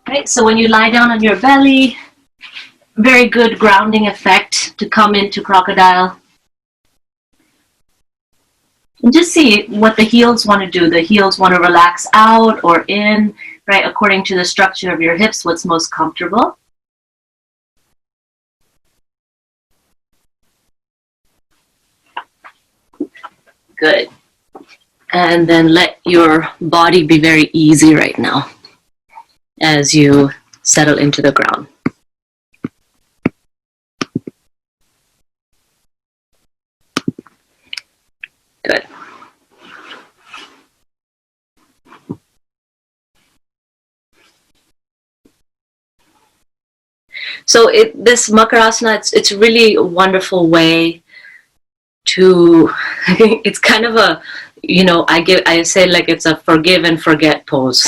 Right, so when you lie down on your belly, very good grounding effect to come into crocodile. And just see what the heels want to do. The heels want to relax out or in, right, according to the structure of your hips, what's most comfortable. Good. And then let your body be very easy right now as you settle into the ground. Good. So this Makarasana, it's really a wonderful way to, it's kind of a, you know, I say like it's a forgive and forget pose.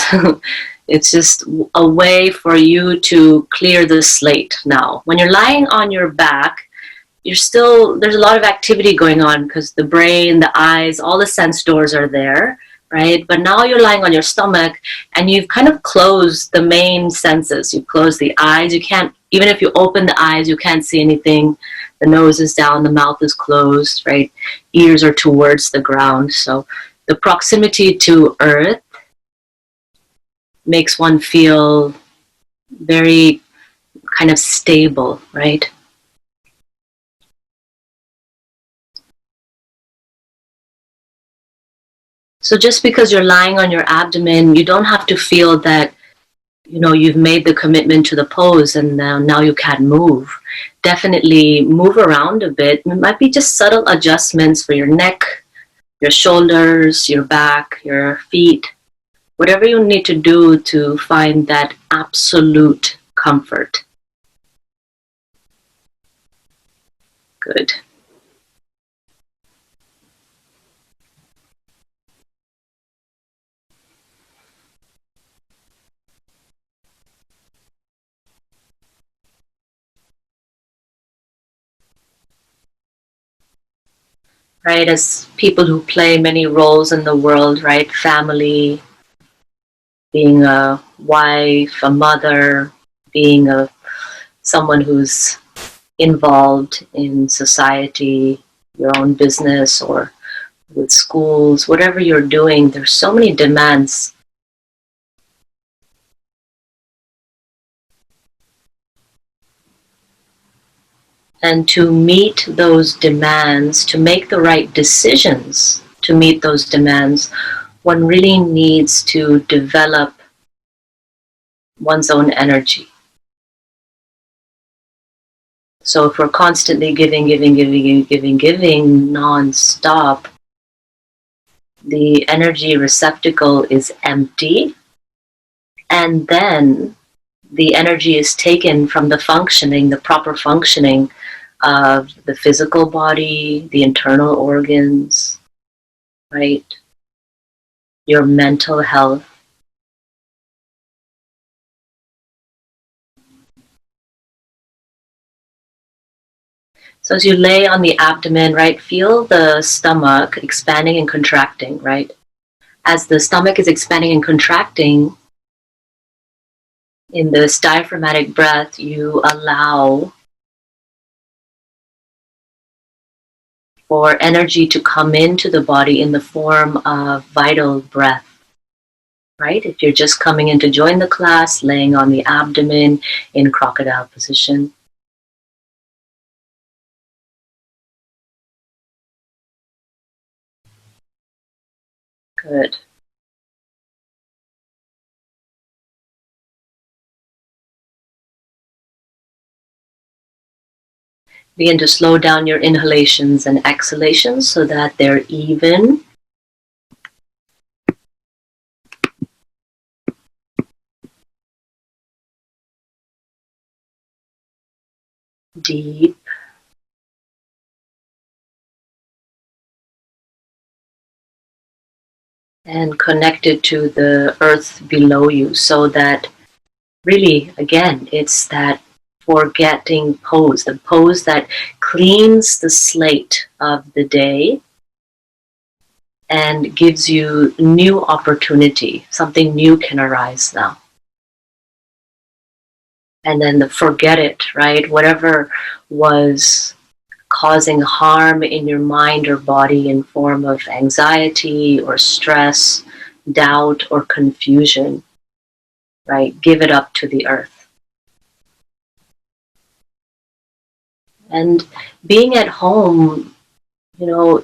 It's just a way for you to clear the slate now. When you're lying on your back, there's a lot of activity going on because the brain, the eyes, all the sense doors are there, right? But now you're lying on your stomach and you've kind of closed the main senses. You've closed the eyes. You can't, even if you open the eyes, you can't see anything. The nose is down, the mouth is closed, right? Ears are towards the ground. So the proximity to earth makes one feel very kind of stable, right? So just because you're lying on your abdomen, you don't have to feel that, you know, you've made the commitment to the pose and now you can't move. Definitely move around a bit. It might be just subtle adjustments for your neck, your shoulders, your back, your feet, whatever you need to do to find that absolute comfort. Good. Right, as people who play many roles in the world, right? Family, being a wife, a mother, being someone who's involved in society, your own business or with schools, whatever you're doing, there's so many demands. And to meet those demands, to make the right decisions to meet those demands, one really needs to develop one's own energy. So if we're constantly giving non-stop, the energy receptacle is empty, and then the energy is taken from the functioning, the proper functioning of the physical body, the internal organs, right? Your mental health. So as you lay on the abdomen, right, feel the stomach expanding and contracting, right? As the stomach is expanding and contracting, in this diaphragmatic breath, you allow for energy to come into the body in the form of vital breath, right? If you're just coming in to join the class, laying on the abdomen in crocodile position. Good. Begin to slow down your inhalations and exhalations so that they're even. Deep. And connected to the earth below you, so that really, again, it's that forgetting pose, the pose that cleans the slate of the day and gives you new opportunity. Something new can arise now. And then forget it, right? Whatever was causing harm in your mind or body in form of anxiety or stress, doubt or confusion, right? Give it up to the earth. And being at home, you know,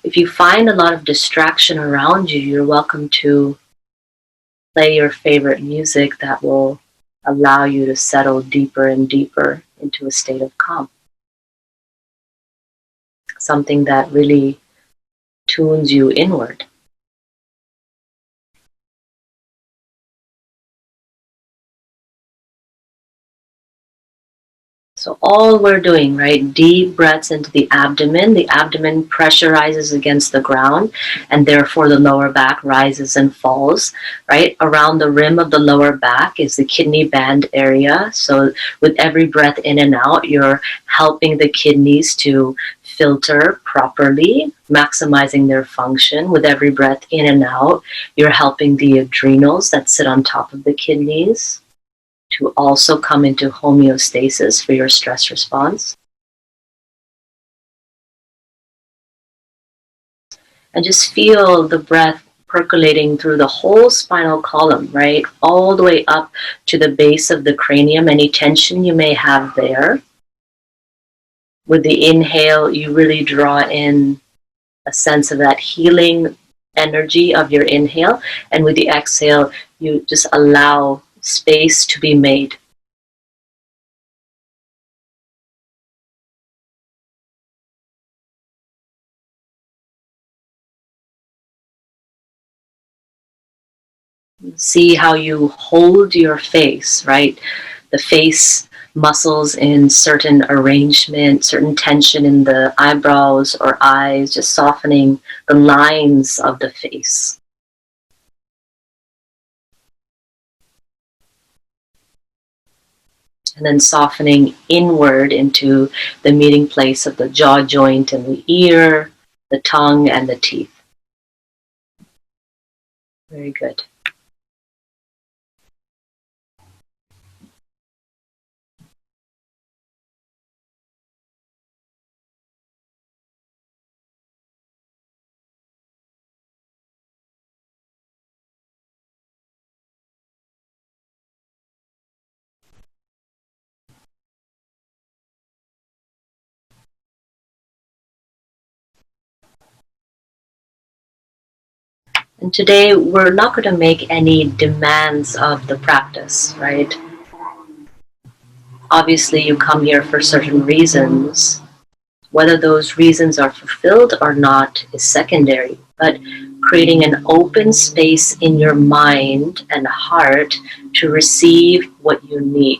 if you find a lot of distraction around you, you're welcome to play your favorite music that will allow you to settle deeper and deeper into a state of calm. Something that really tunes you inward. So all we're doing, right, deep breaths into the abdomen. The abdomen pressurizes against the ground, and therefore the lower back rises and falls, right? Around the rim of the lower back is the kidney band area. So with every breath in and out, you're helping the kidneys to filter properly, maximizing their function. With every breath in and out, you're helping the adrenals that sit on top of the kidneys to also come into homeostasis for your stress response. And just feel the breath percolating through the whole spinal column, right? All the way up to the base of the cranium, any tension you may have there. With the inhale, you really draw in a sense of that healing energy of your inhale. And with the exhale, you just allow space to be made. See how you hold your face, right? The face muscles in certain arrangement, certain tension in the eyebrows or eyes, just softening the lines of the face. And then softening inward into the meeting place of the jaw joint and the ear, the tongue, and the teeth. Very good. And today we're not going to make any demands of the practice, right? Obviously you come here for certain reasons. Whether those reasons are fulfilled or not is secondary, but creating an open space in your mind and heart to receive what you need.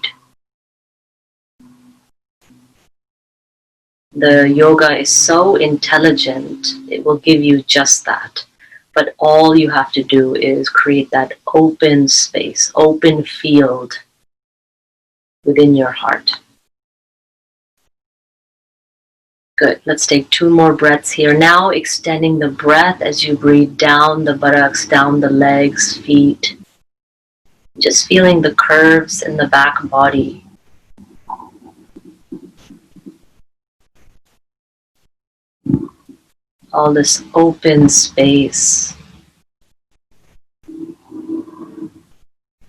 The yoga is so intelligent, it will give you just that. But all you have to do is create that open space, open field within your heart. Good. Let's take 2 more breaths here. Now extending the breath as you breathe down the buttocks, down the legs, feet. Just feeling the curves in the back body. All this open space.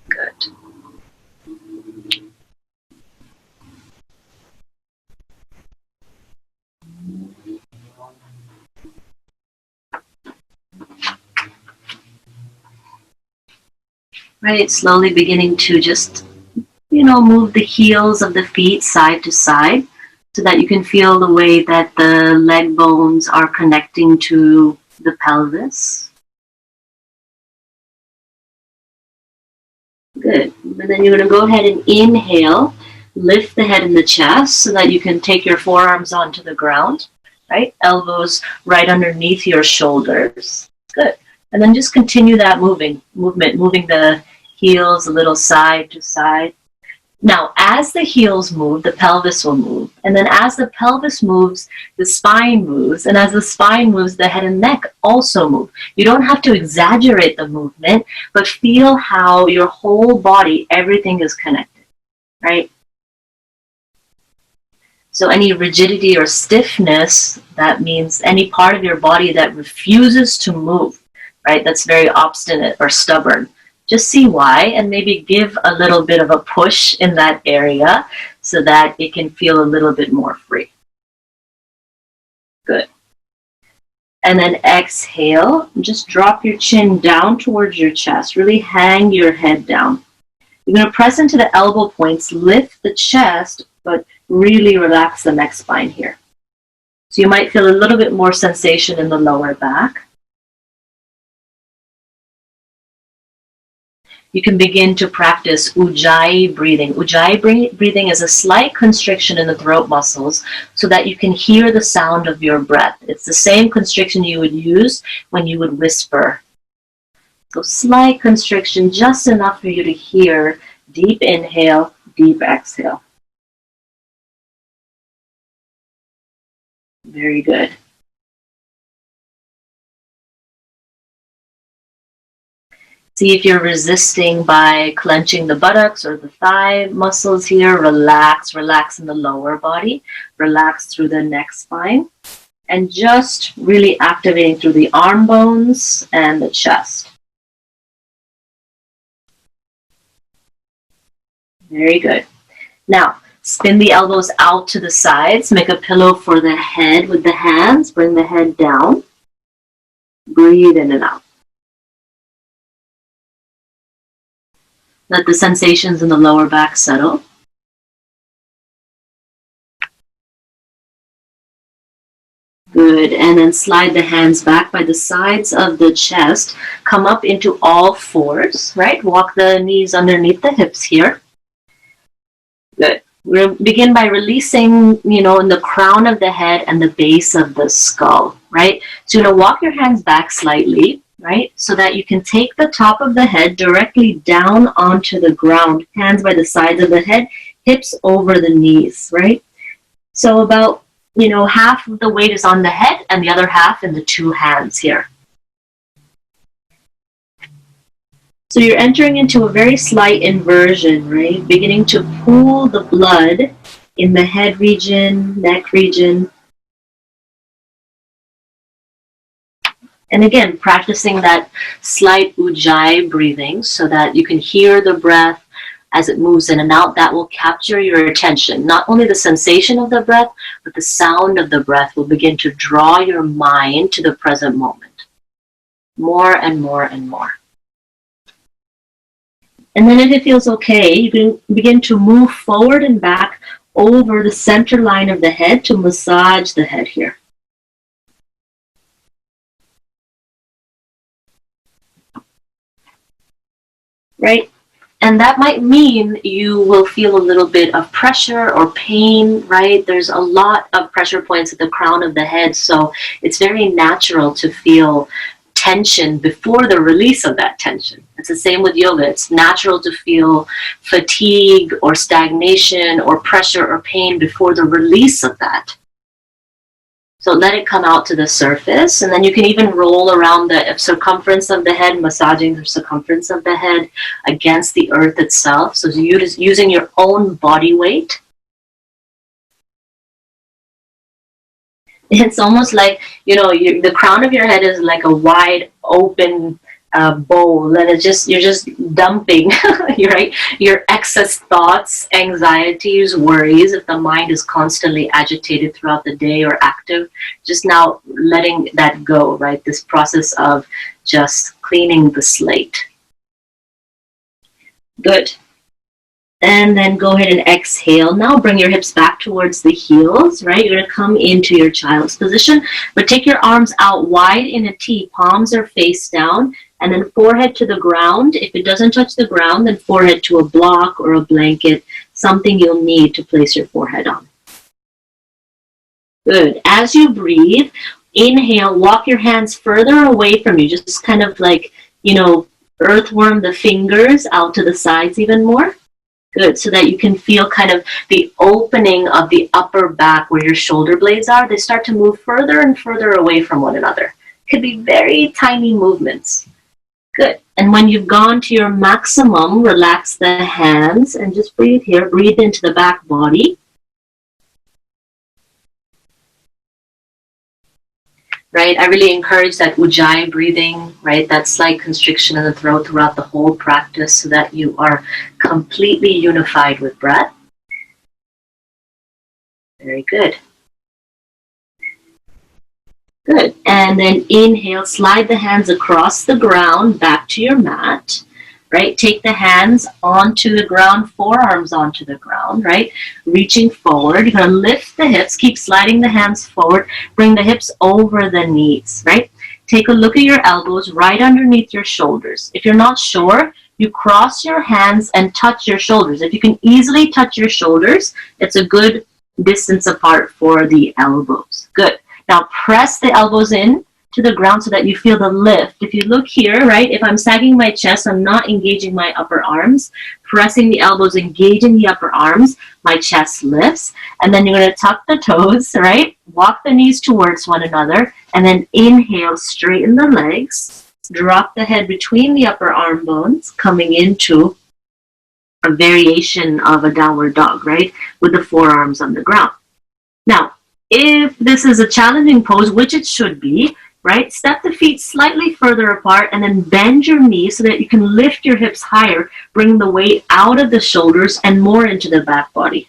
Good. Right, slowly beginning to just, move the heels of the feet side to side so that you can feel the way that the leg bones are connecting to the pelvis. Good. And then you're going to go ahead and inhale, lift the head and the chest so that you can take your forearms onto the ground, right? Elbows right underneath your shoulders. Good. And then just continue that movement, moving the heels a little side to side. Now, as the heels move, the pelvis will move. And then as the pelvis moves, the spine moves. And as the spine moves, the head and neck also move. You don't have to exaggerate the movement, but feel how your whole body, everything is connected. right? So any rigidity or stiffness, that means any part of your body that refuses to move, right? That's very obstinate or stubborn. Just see why and maybe give a little bit of a push in that area so that it can feel a little bit more free. Good. And then exhale, just drop your chin down towards your chest. Really hang your head down. You're going to press into the elbow points, lift the chest, but really relax the neck spine here. So you might feel a little bit more sensation in the lower back. You can begin to practice Ujjayi breathing. Ujjayi breathing is a slight constriction in the throat muscles so that you can hear the sound of your breath. It's the same constriction you would use when you would whisper. So slight constriction, just enough for you to hear. Deep inhale, deep exhale. Very good. See if you're resisting by clenching the buttocks or the thigh muscles here. Relax, relax in the lower body. Relax through the neck spine. And just really activating through the arm bones and the chest. Very good. Now, spin the elbows out to the sides. Make a pillow for the head with the hands. Bring the head down. Breathe in and out. Let the sensations in the lower back settle. Good. And then slide the hands back by the sides of the chest. Come up into all fours, right? Walk the knees underneath the hips here. Good. We'll begin by releasing, in the crown of the head and the base of the skull, right? So you're going to walk your hands back slightly, right? So that you can take the top of the head directly down onto the ground, hands by the sides of the head, hips over the knees, right? So about, half of the weight is on the head and the other half in the two hands here. So you're entering into a very slight inversion, right? Beginning to pool the blood in the head region, neck region. And again, practicing that slight Ujjayi breathing so that you can hear the breath as it moves in and out. That will capture your attention. Not only the sensation of the breath, but the sound of the breath will begin to draw your mind to the present moment. More and more and more. And then if it feels okay, you can begin to move forward and back over the center line of the head to massage the head here. Right? And that might mean you will feel a little bit of pressure or pain, right? There's a lot of pressure points at the crown of the head, so it's very natural to feel tension before the release of that tension. It's the same with yoga. It's natural to feel fatigue or stagnation or pressure or pain before the release of that. So let it come out to the surface, and then you can even roll around the circumference of the head, massaging the circumference of the head against the earth itself. So you're just using your own body weight. It's almost like, the crown of your head is like a wide open bowl, and you're just dumping, right? Your excess thoughts, anxieties, worries. If the mind is constantly agitated throughout the day or active, just now letting that go, right? This process of just cleaning the slate. Good. And then go ahead and exhale. Now bring your hips back towards the heels, right? You're going to come into your child's position, but take your arms out wide in a T. Palms are face down, and then forehead to the ground. If it doesn't touch the ground, then forehead to a block or a blanket, something you'll need to place your forehead on. Good. As you breathe, inhale, walk your hands further away from you, just kind of like, earthworm the fingers out to the sides even more. Good, so that you can feel kind of the opening of the upper back where your shoulder blades are. They start to move further and further away from one another. Could be very tiny movements. Good. And when you've gone to your maximum, relax the hands and just breathe here. Breathe into the back body. Right? I really encourage that Ujjayi breathing, right? That slight constriction in the throat throughout the whole practice so that you are completely unified with breath. Very good. Good. And then inhale, slide the hands across the ground back to your mat, right? Take the hands onto the ground, forearms onto the ground, right? Reaching forward. You're going to lift the hips, keep sliding the hands forward, bring the hips over the knees, right? Take a look at your elbows right underneath your shoulders. If you're not sure, you cross your hands and touch your shoulders. If you can easily touch your shoulders, it's a good distance apart for the elbows. Good. Now press the elbows in to the ground so that you feel the lift. If you look here, right, if I'm sagging my chest, I'm not engaging my upper arms. Pressing the elbows, engaging the upper arms, my chest lifts. And then you're going to tuck the toes, right? Walk the knees towards one another. And then inhale, straighten the legs. Drop the head between the upper arm bones, coming into a variation of a downward dog, right? With the forearms on the ground. Now, if this is a challenging pose, which it should be, right? Step the feet slightly further apart and then bend your knees so that you can lift your hips higher, bring the weight out of the shoulders and more into the back body.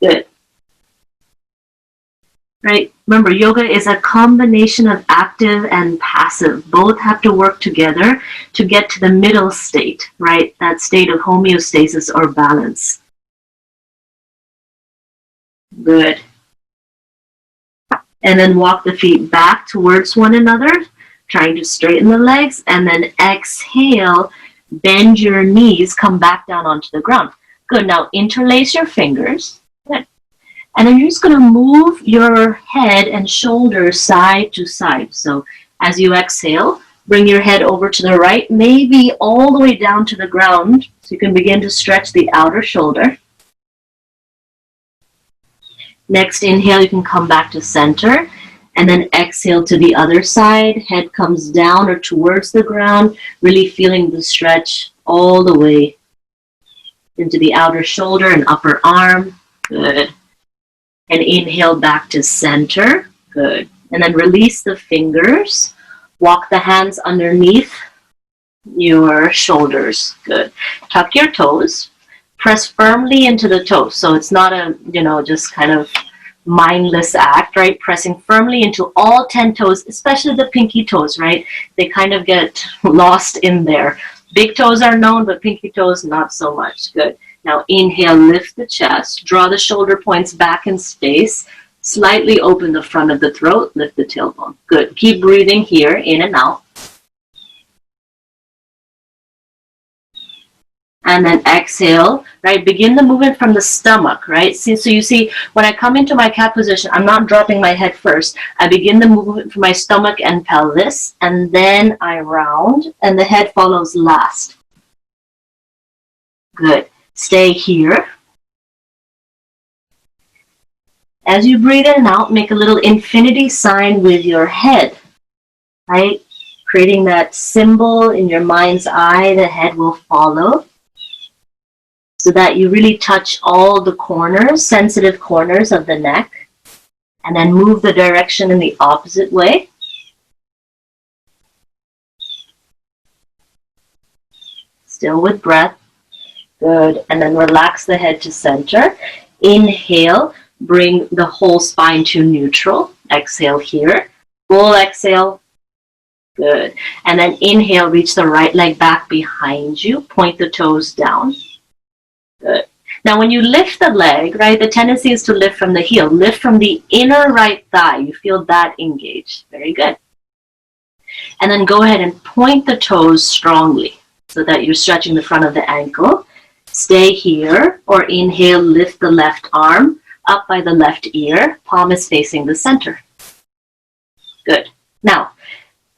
Good. Right? Remember, yoga is a combination of active and passive. Both have to work together to get to the middle state, right? That state of homeostasis or balance. Good. And then walk the feet back towards one another, trying to straighten the legs, and then exhale, bend your knees, come back down onto the ground. Good. Now interlace your fingers. Good. And then you're just going to move your head and shoulders side to side. So as you exhale, bring your head over to the right, maybe all the way down to the ground, so you can begin to stretch the outer shoulder. Next inhale, you can come back to center and then exhale to the other side. Head comes down or towards the ground, really feeling the stretch all the way into the outer shoulder and upper arm. Good. And inhale back to center. Good. And then release the fingers. Walk the hands underneath your shoulders. Good. Tuck your toes. Press firmly into the toes. So it's not a, just kind of mindless act, right? Pressing firmly into all 10 toes, especially the pinky toes, right? They kind of get lost in there. Big toes are known, but pinky toes, not so much. Good. Now inhale, lift the chest, draw the shoulder points back in space, slightly open the front of the throat, lift the tailbone. Good. Keep breathing here, in and out. And then exhale, right? Begin the movement from the stomach, right? So you see, when I come into my cat position, I'm not dropping my head first. I begin the movement from my stomach and pelvis, and then I round, and the head follows last. Good. Stay here. As you breathe in and out, make a little infinity sign with your head, right? Creating that symbol in your mind's eye, the head will follow. So that you really touch all the corners, sensitive corners of the neck, and then move the direction in the opposite way. Still with breath. Good. And then relax the head to center. Inhale, bring the whole spine to neutral. Exhale here. Full exhale. Good. And then inhale, reach the right leg back behind you. Point the toes down. Good. Now when you lift the leg, right, the tendency is to lift from the heel. Lift from the inner right thigh. You feel that engaged. Very good. And then go ahead and point the toes strongly so that you're stretching the front of the ankle. Stay here, or inhale, lift the left arm up by the left ear. Palm is facing the center. Good. Now,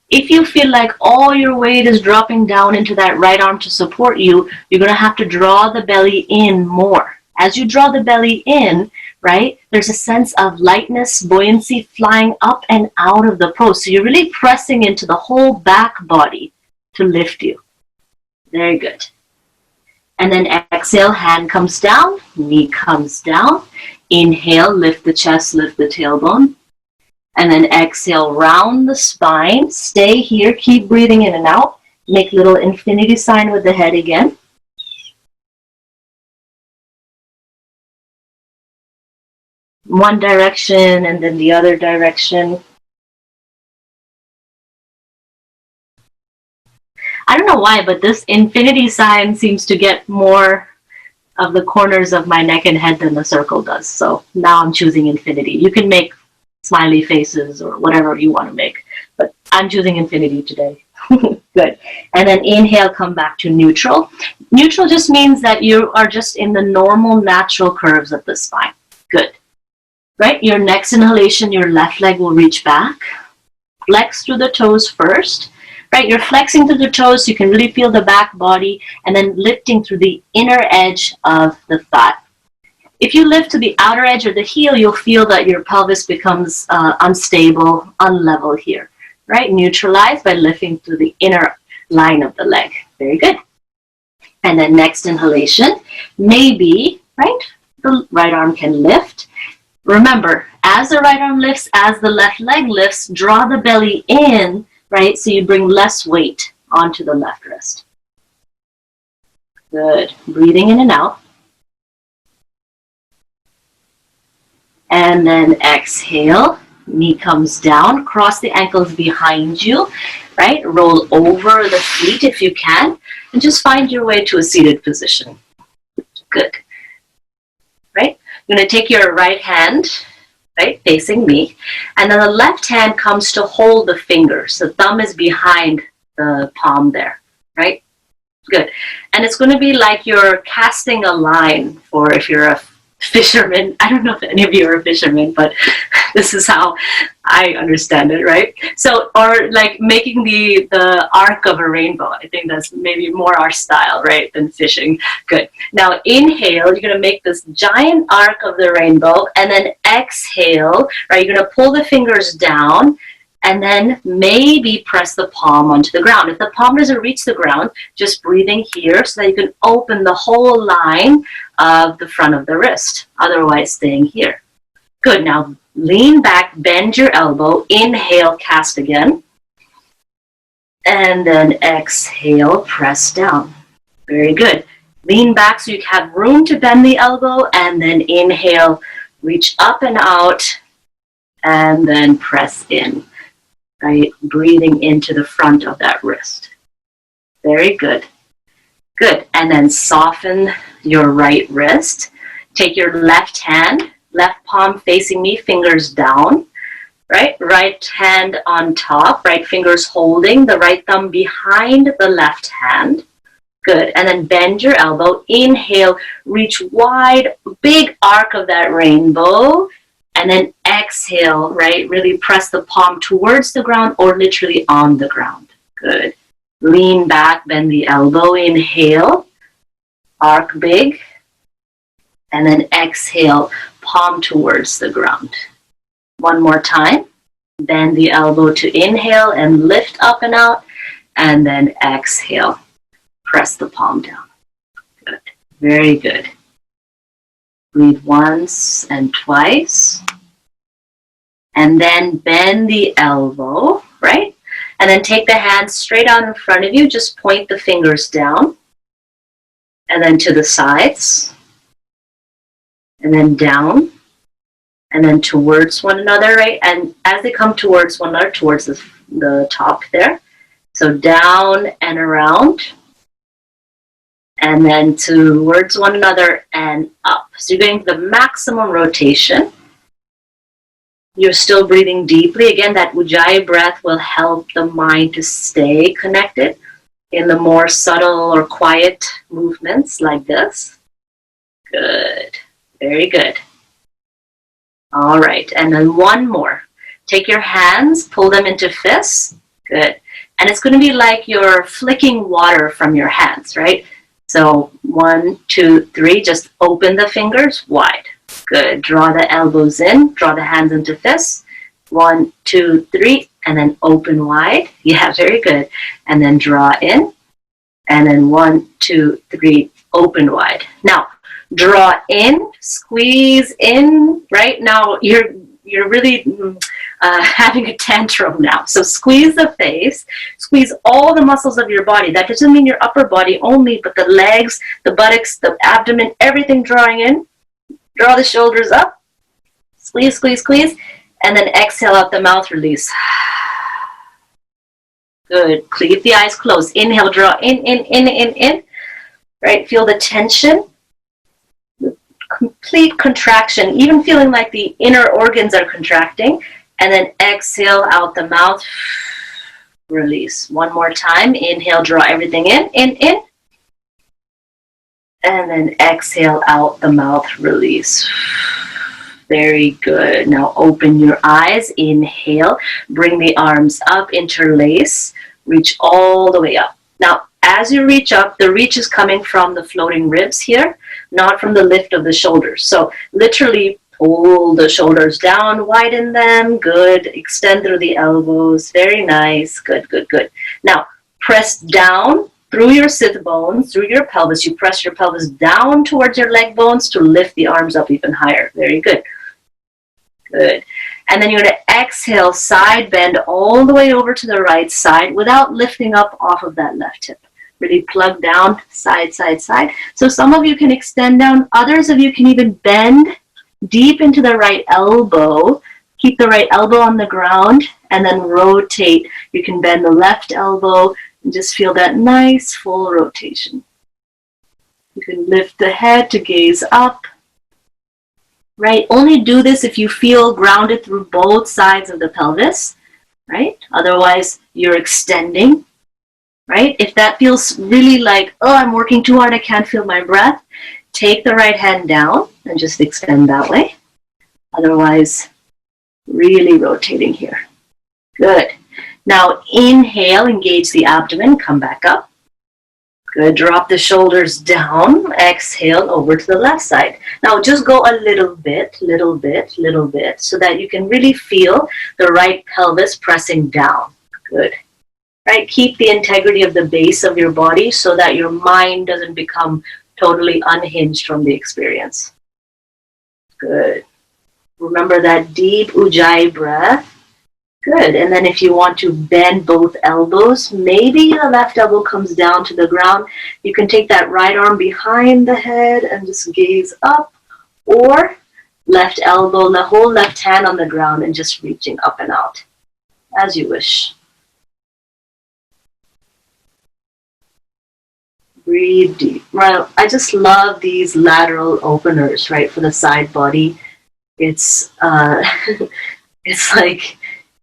if you feel like all your weight is dropping down into that right arm to support you, you're going to have to draw the belly in more. As you draw the belly in, right, there's a sense of lightness, buoyancy flying up and out of the pose. So you're really pressing into the whole back body to lift you. Very good. And then exhale, hand comes down, knee comes down. Inhale, lift the chest, lift the tailbone. And then exhale, round the spine. Stay here, keep breathing in and out. Make little infinity sign with the head again. One direction and then the other direction. I don't know why, but this infinity sign seems to get more of the corners of my neck and head than the circle does. So now I'm choosing infinity. You can make smiley faces or whatever you want to make, but I'm choosing infinity today. Good. And then inhale, come back to neutral. Neutral just means that you are just in the normal, natural curves of the spine. Good. Right? Your next inhalation, your left leg will reach back. Flex through the toes first. Right, you're flexing through the toes so you can really feel the back body and then lifting through the inner edge of the thigh. If you lift to the outer edge or the heel, you'll feel that your pelvis becomes unstable, unlevel here. Right, neutralize by lifting through the inner line of the leg. Very good. And then next inhalation, maybe, right, the right arm can lift. Remember, as the right arm lifts, as the left leg lifts, draw the belly in. Right, so you bring less weight onto the left wrist. Good. Breathing in and out. And then exhale. Knee comes down. Cross the ankles behind you. Right, roll over the feet if you can. And just find your way to a seated position. Good. Right, you're going to take your right hand, right, facing me. And then the left hand comes to hold the fingers. The thumb is behind the palm there, right? Good. And it's going to be like you're casting a line for if you're a fisherman. I don't know if any of you are a fisherman, but this is how I understand it, right? So, or like making the arc of a rainbow. I think that's maybe more our style, right, than fishing. Good. Now inhale, you're going to make this giant arc of the rainbow, and then exhale, right, you're going to pull the fingers down, and then maybe press the palm onto the ground. If the palm doesn't reach the ground, just breathing here so that you can open the whole line of the front of the wrist, otherwise staying here. Good. Now lean back, bend your elbow, inhale, cast again, and then exhale, press down. Very good. Lean back so you have room to bend the elbow, and then inhale, reach up and out, and then press in. Right, breathing into the front of that wrist. Very good. Good. And then soften your right wrist. Take your left hand, left palm facing me, fingers down. Right hand on top, right fingers holding, the right thumb behind the left hand. Good. And then bend your elbow. Inhale, reach wide, big arc of that rainbow. And then exhale, right? Really press the palm towards the ground or literally on the ground. Good. Lean back, bend the elbow. Inhale, arc big. And then exhale, palm towards the ground. One more time. Bend the elbow to inhale and lift up and out. And then exhale. Press the palm down. Good. Very good. Breathe once and twice. And then bend the elbow, right? And then take the hands straight out in front of you. Just point the fingers down. And then to the sides. And then down. And then towards one another, right? And as they come towards one another, towards the top there. So down and around. And then towards one another and up. So you're getting the maximum rotation. You're still breathing deeply. Again, that Ujjayi breath will help the mind to stay connected in the more subtle or quiet movements like this. Good. Very good. All right. And then one more. Take your hands, pull them into fists. Good. And it's going to be like you're flicking water from your hands, right? So 1, 2, 3, just open the fingers wide. Good. Draw the elbows in, draw the hands into fists. 1, 2, 3, and then open wide. Yeah, very good. And then draw in, and then 1, 2, 3, open wide. Now, draw in, squeeze in. Right now, you're really having a tantrum now. So squeeze the face, squeeze all the muscles of your body. That doesn't mean your upper body only, but the legs, the buttocks, the abdomen, everything drawing in. Draw the shoulders up, squeeze, squeeze, squeeze, and then exhale out the mouth, release. Good. Keep the eyes closed. Inhale, draw in. Right? Feel the tension, the complete contraction, even feeling like the inner organs are contracting. And then exhale out the mouth, release. One more time. Inhale, draw everything in. And then exhale out the mouth, release. Very good. Now open your eyes. Inhale, bring the arms up, interlace, reach all the way up. Now, as you reach up, the reach is coming from the floating ribs here, not from the lift of the shoulders. So literally pull the shoulders down, widen them. Good. Extend through the elbows. Very nice. Good, good, good. Now, press down through your sit bones, through your pelvis. You press your pelvis down towards your leg bones to lift the arms up even higher. Very good. Good. And then you're going to exhale, side bend all the way over to the right side without lifting up off of that left hip. Really plug down, side, side, side. So some of you can extend down. Others of you can even bend deep into the right elbow. Keep the right elbow on the ground and then rotate. You can bend the left elbow and just feel that nice full rotation. You can lift the head to gaze up. Right? Only do this if you feel grounded through both sides of the pelvis, right? Otherwise, you're extending, right? If that feels really like, oh, I'm working too hard, I can't feel my breath, take the right hand down and just extend that way. Otherwise, really rotating here. Good. Now, inhale, engage the abdomen, come back up. Good. Drop the shoulders down. Exhale over to the left side. Now just go a little bit, so that you can really feel the right pelvis pressing down. Good. Right? Keep the integrity of the base of your body so that your mind doesn't become totally unhinged from the experience. Good. Remember that deep Ujjayi breath. Good. And then if you want to bend both elbows, maybe the left elbow comes down to the ground. You can take that right arm behind the head and just gaze up, or left elbow, the whole left hand on the ground and just reaching up and out, as you wish. Breathe deep. Well, I just love these lateral openers, right, for the side body. It's it's like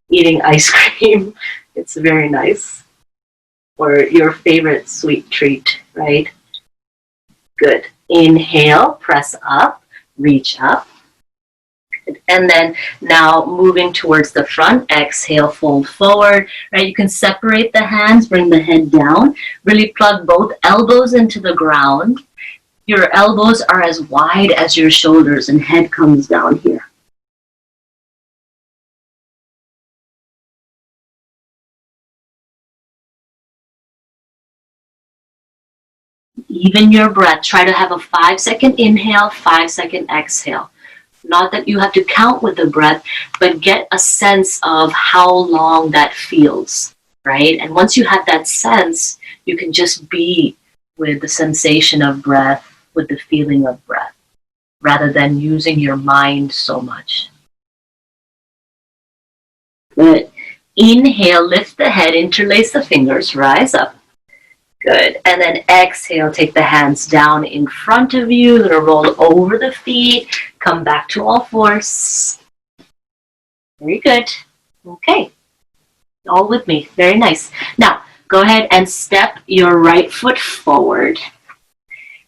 eating ice cream. It's very nice. Or your favorite sweet treat, right? Good. Inhale, press up, reach up. And then now moving towards the front, exhale, fold forward, right? You can separate the hands, bring the head down, really plug both elbows into the ground. Your elbows are as wide as your shoulders and head comes down here. Even your breath, try to have a 5-second inhale, 5-second exhale. Not that you have to count with the breath, but get a sense of how long that feels, right? And once you have that sense, you can just be with the sensation of breath, with the feeling of breath, rather than using your mind so much. Good. Inhale, lift the head, interlace the fingers, rise up. Good. And then exhale, take the hands down in front of you. You're going to roll over the feet. Come back to all fours. Very good. Okay. All with me. Very nice. Now, go ahead and step your right foot forward.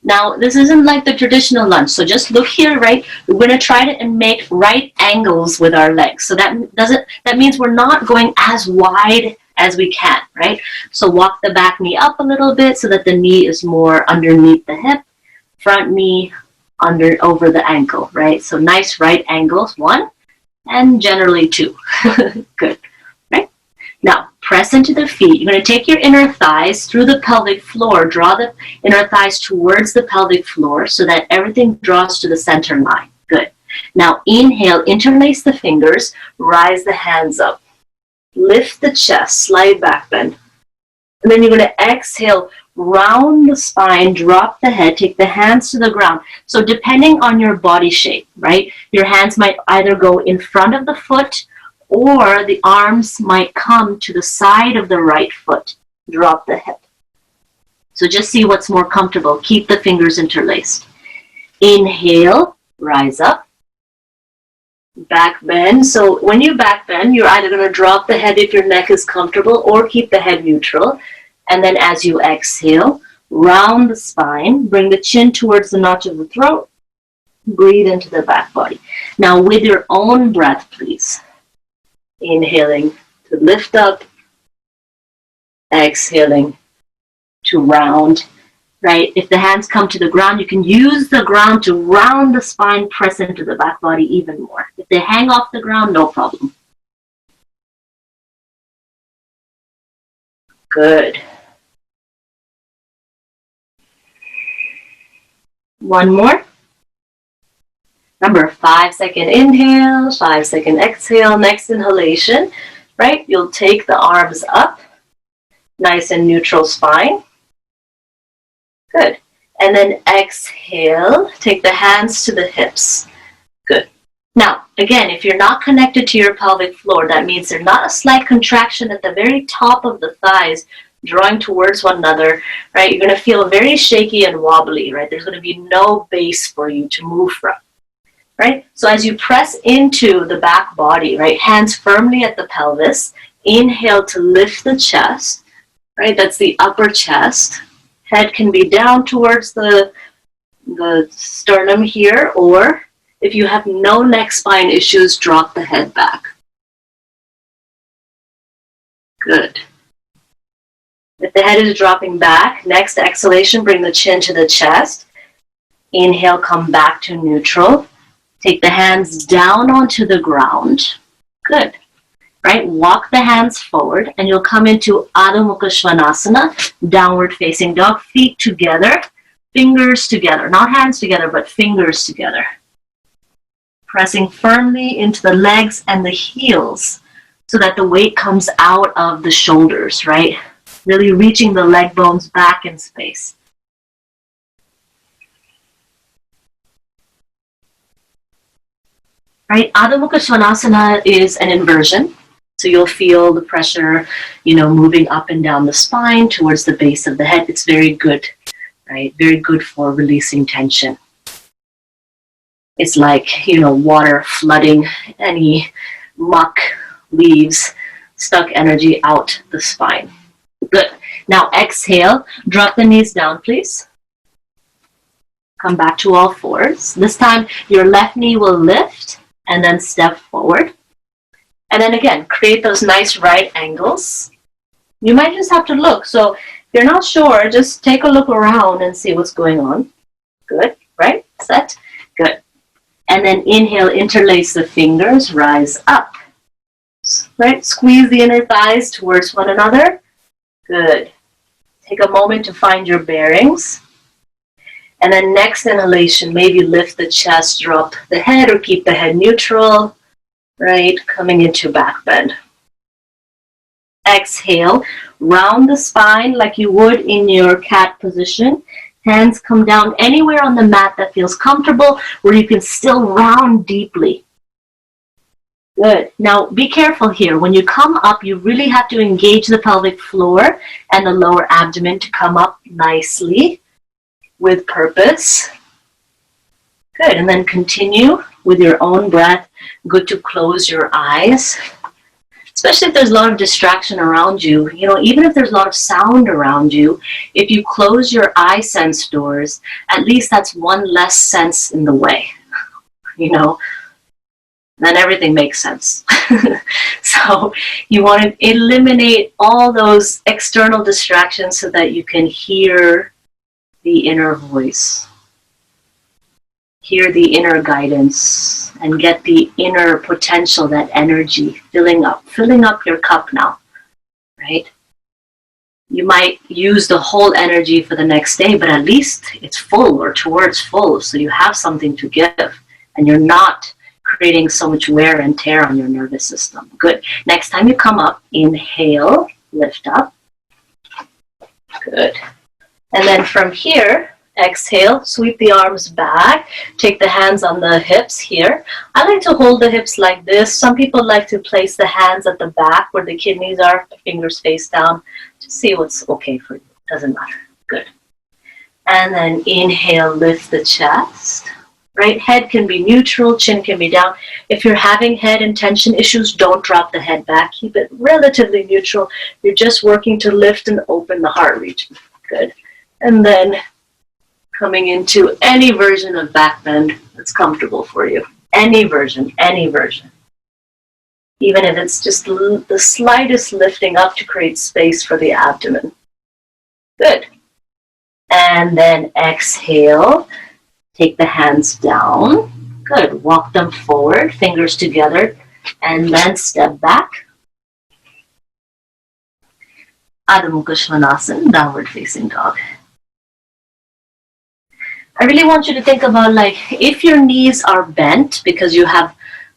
Now, this isn't like the traditional lunge. So just look here, right? We're going to try to make right angles with our legs. So that means we're not going as wide as we can, right? So walk the back knee up a little bit so that the knee is more underneath the hip, front knee over the ankle, right? So nice right angles, 1, and generally 2. Good, right? Now, press into the feet. You're going to take your inner thighs through the pelvic floor. Draw the inner thighs towards the pelvic floor so that everything draws to the center line. Good. Now, inhale, interlace the fingers, rise the hands up. Lift the chest, slight back bend. And then you're going to exhale, round the spine, drop the head, take the hands to the ground. So depending on your body shape, right, your hands might either go in front of the foot or the arms might come to the side of the right foot. Drop the head. So just see what's more comfortable. Keep the fingers interlaced. Inhale, rise up. Back bend. So when you back bend, you're either going to drop the head if your neck is comfortable or keep the head neutral. And then as you exhale, round the spine, bring the chin towards the notch of the throat, breathe into the back body. Now with your own breath, please. Inhaling to lift up, exhaling to round, right? If the hands come to the ground, you can use the ground to round the spine, press into the back body even more. If they hang off the ground, no problem. Good. One more. Remember, 5-second inhale, 5-second exhale. Next inhalation, right? You'll take the arms up, nice and neutral spine. Good. And then exhale, take the hands to the hips. Good. Now, again, if you're not connected to your pelvic floor, that means there's not a slight contraction at the very top of the thighs, drawing towards one another, right? You're going to feel very shaky and wobbly, right? There's going to be no base for you to move from, right? So as you press into the back body, right, hands firmly at the pelvis, inhale to lift the chest, right? That's the upper chest. Head can be down towards the sternum here, or if you have no neck spine issues, drop the head back. Good. If the head is dropping back, next exhalation, bring the chin to the chest. Inhale, come back to neutral. Take the hands down onto the ground. Good. Right? Walk the hands forward and you'll come into Adho Mukha Svanasana, downward facing dog, feet together, fingers together, not hands together, but fingers together. Pressing firmly into the legs and the heels so that the weight comes out of the shoulders, right? Really reaching the leg bones back in space. Right? Adho Mukha Svanasana is an inversion. So you'll feel the pressure, moving up and down the spine towards the base of the head. It's very good, right? Very good for releasing tension. It's like, water flooding any muck, leaves, stuck energy out the spine. Good. Now exhale, drop the knees down, please. Come back to all fours. This time your left knee will lift and then step forward. And then again, create those nice right angles. You might just have to look. So if you're not sure, just take a look around and see what's going on. Good, right? Set. Good. And then inhale, interlace the fingers, rise up. Right? Squeeze the inner thighs towards one another. Good. Take a moment to find your bearings. And then next inhalation, maybe lift the chest, drop the head, or keep the head neutral. Right, coming into back bend. Exhale, round the spine like you would in your cat position. Hands come down anywhere on the mat that feels comfortable, where you can still round deeply. Good. Now be careful here. When you come up, you really have to engage the pelvic floor and the lower abdomen to come up nicely with purpose. Good. And then continue with your own breath. Good to close your eyes, especially if there's a lot of distraction around you. Even if there's a lot of sound around you, if you close your eye sense doors, at least that's one less sense in the way. Then everything makes sense. So you want to eliminate all those external distractions so that you can hear the inner voice. Hear the inner guidance and get the inner potential, that energy filling up your cup now. right? You might use the whole energy for the next day, but at least it's full or towards full, so you have something to give, and you're not creating so much wear and tear on your nervous system. Good. Next time you come up, inhale, lift up. Good. And then from here, exhale, sweep the arms back, take the hands on the hips here. I like to hold the hips like this. Some people like to place the hands at the back where the kidneys are, fingers face down, to see what's okay for you. Doesn't matter. Good. And then inhale, lift the chest. Right? Head can be neutral, chin can be down. If you're having head and tension issues, don't drop the head back. Keep it relatively neutral. You're just working to lift and open the heart region. Good. And then coming into any version of back bend that's comfortable for you. Any version, any version. Even if it's just the slightest lifting up to create space for the abdomen. Good. And then exhale. Take the hands down. Good. Walk them forward, fingers together, and then step back. Adho Mukha Svanasana, downward facing dog. I really want you to think about, like, if your knees are bent because you have a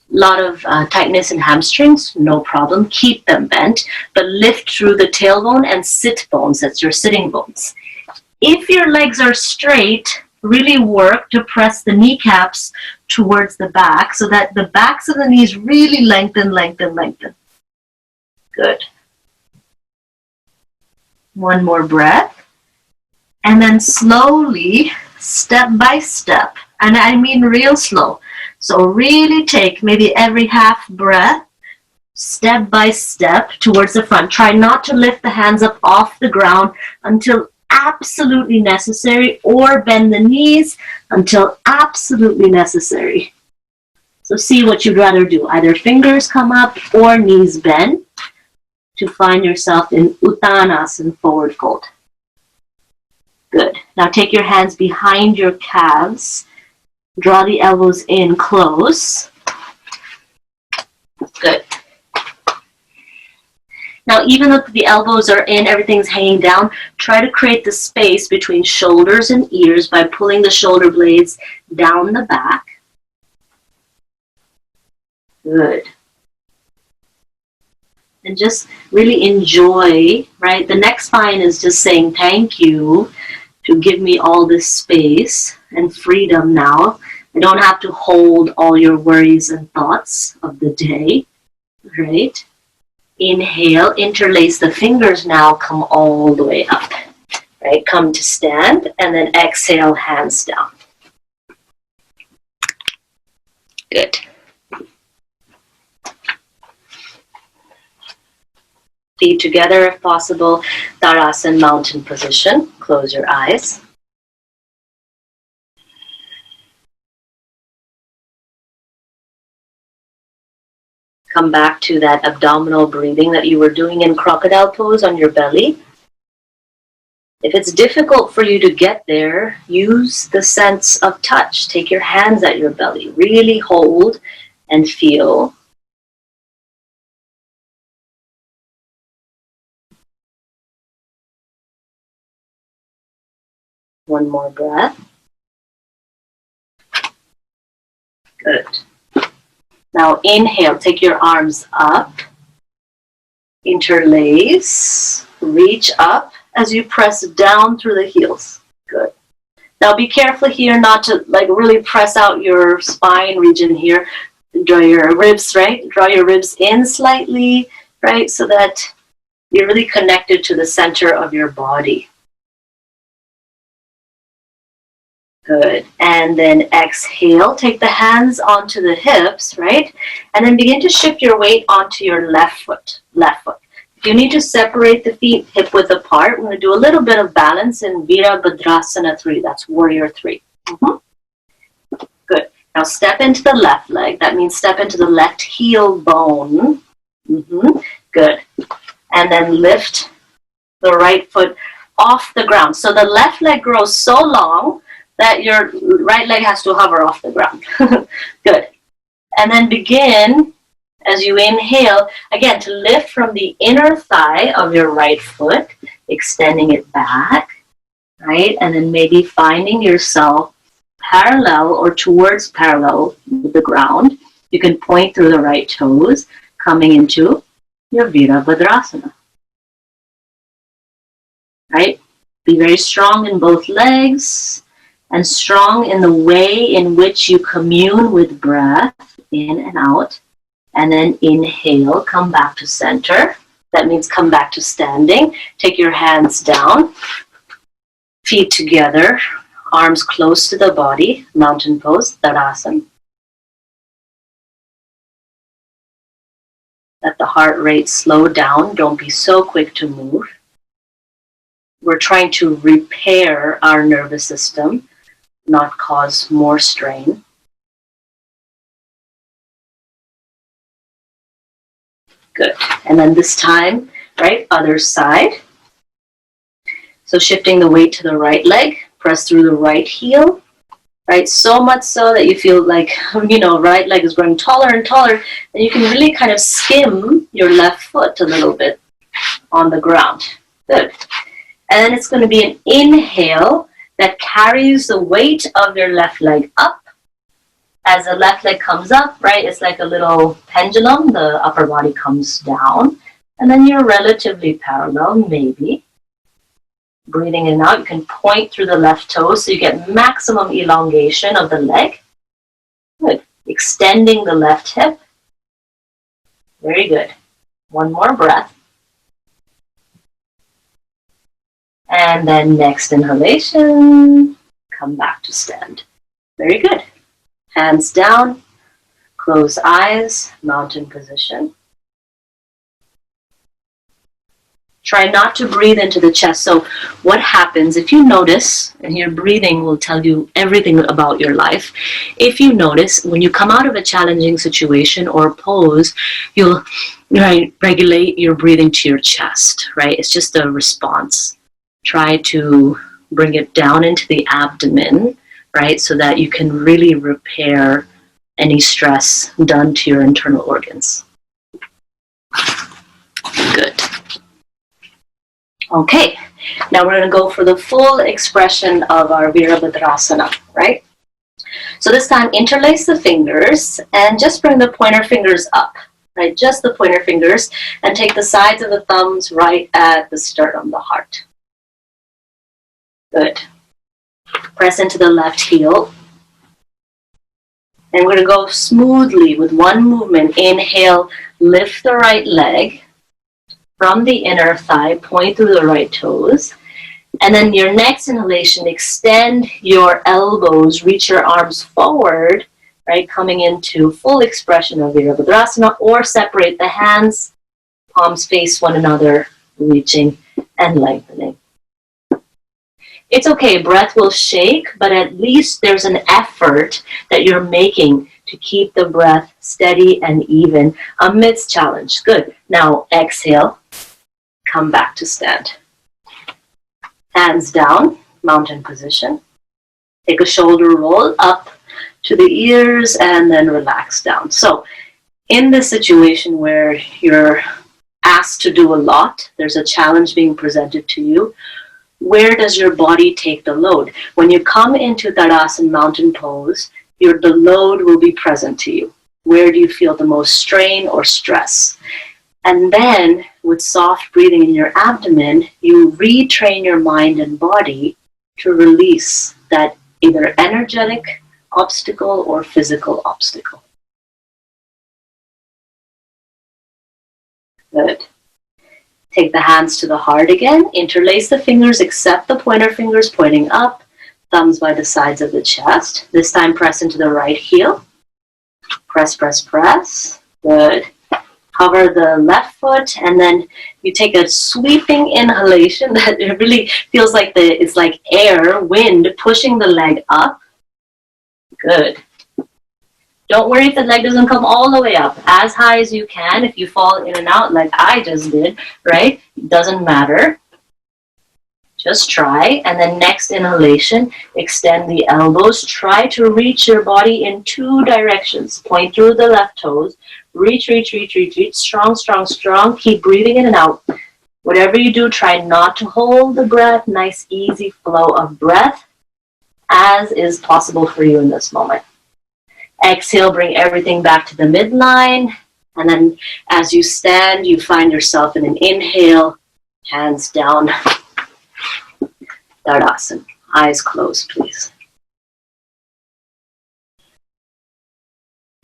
lot of tightness in hamstrings, no problem. Keep them bent, but lift through the tailbone and sit bones. That's your sitting bones. If your legs are straight, really work to press the kneecaps towards the back so that the backs of the knees really lengthen, lengthen, lengthen. Good. One more breath. And then slowly, step by step, and I mean real slow. So really take maybe every half breath, step by step towards the front. Try not to lift the hands up off the ground until absolutely necessary, or bend the knees until absolutely necessary. So see what you'd rather do. Either fingers come up or knees bend to find yourself in Uttanasana, forward fold. Good. Now take your hands behind your calves. Draw the elbows in close. Good. Now, even if the elbows are in, everything's hanging down, try to create the space between shoulders and ears by pulling the shoulder blades down the back. Good. And just really enjoy, right? The neck spine is just saying thank you to give me all this space and freedom now. I don't have to hold all your worries and thoughts of the day, right? Inhale, interlace the fingers now, come all the way up, right? Come to stand, and then exhale, hands down. Good. Feet together if possible, Tadasana, mountain position. Close your eyes. Come back to that abdominal breathing that you were doing in crocodile pose on your belly. If it's difficult for you to get there, use the sense of touch. Take your hands at your belly. Really hold and feel. One more breath. Good. Now inhale, take your arms up, interlace, reach up as you press down through the heels. Good. Now be careful here not to really press out your spine region here. Draw your ribs, right? Draw your ribs in slightly, right? So that you're really connected to the center of your body. Good. And then exhale, take the hands onto the hips, right? And then begin to shift your weight onto your left foot. If you need to separate the feet hip width apart, we're going to do a little bit of balance in Virabhadrasana 3. That's warrior 3. Good. Now step into the left leg. That means step into the left heel bone. Good. And then lift the right foot off the ground. So the left leg grows so long that your right leg has to hover off the ground. Good. And then begin As you inhale, again, to lift from the inner thigh of your right foot, extending it back, right? And then maybe finding yourself parallel or towards parallel with the ground. You can point through the right toes, coming into your Virabhadrasana, right? Be very strong in both legs and strong in the way in which you commune with breath in and out. And then inhale, come back to center. That means come back to standing. Take your hands down, feet together, arms close to the body, mountain pose, Tadasana. Let the heart rate slow down. Don't be so quick to move. We're trying to repair our nervous system, not cause more strain. Good. And then this time, right, other side. So shifting the weight to the right leg, press through the right heel, right? So much so that you feel like, right leg is growing taller and taller, and you can really kind of skim your left foot a little bit on the ground. Good. And then it's going to be an inhale that carries the weight of your left leg up. As the left leg comes up, right, it's like a little pendulum. The upper body comes down. And then you're relatively parallel, maybe. Breathing in and out, you can point through the left toes so you get maximum elongation of the leg. Good. Extending the left hip. Very good. One more breath. And then next inhalation, come back to stand. Very good. Hands down, close eyes, mountain position. Try not to breathe into the chest. So what happens if you notice, and your breathing will tell you everything about your life. If you notice, when you come out of a challenging situation or pose, you'll regulate your breathing to your chest, right? It's just a response. Try to bring it down into the abdomen, right? So that you can really repair any stress done to your internal organs. Good. Okay, now we're going to go for the full expression of our Virabhadrasana, right? So this time, interlace the fingers and just bring the pointer fingers up, right? Just the pointer fingers, and take the sides of the thumbs right at the sternum, the heart. Good. Press into the left heel. And we're going to go smoothly with one movement. Inhale, lift the right leg from the inner thigh, point through the right toes. And then your next inhalation, extend your elbows, reach your arms forward, right? Coming into full expression of Virabhadrasana, or separate the hands, palms face one another, reaching and lengthening. It's okay, breath will shake, but at least there's an effort that you're making to keep the breath steady and even amidst challenge. Good. Now exhale, come back to stand. Hands down, mountain position. Take a shoulder roll up to the ears and then relax down. So in this situation where you're asked to do a lot, there's a challenge being presented to you, where does your body take the load? When you come into Tadasana mountain pose, the load will be present to you. Where do you feel the most strain or stress? And then with soft breathing in your abdomen, you retrain your mind and body to release that either energetic obstacle or physical obstacle. Good. Take the hands to the heart again. Interlace the fingers, except the pointer fingers pointing up, thumbs by the sides of the chest. This time press into the right heel. Press, press, press. Good. Cover the left foot, and then you take a sweeping inhalation that it really feels like it's like air, wind, pushing the leg up. Good. Don't worry if the leg doesn't come all the way up. As high as you can. If you fall in and out like I just did, right? It doesn't matter. Just try. And then next inhalation, extend the elbows. Try to reach your body in two directions. Point through the left toes. Reach, reach, reach, reach, reach. Strong, strong, strong. Keep breathing in and out. Whatever you do, try not to hold the breath. Nice, easy flow of breath as is possible for you in this moment. Exhale, bring everything back to the midline. And then as you stand, you find yourself in an inhale, hands down, Tadasana. Eyes closed, please.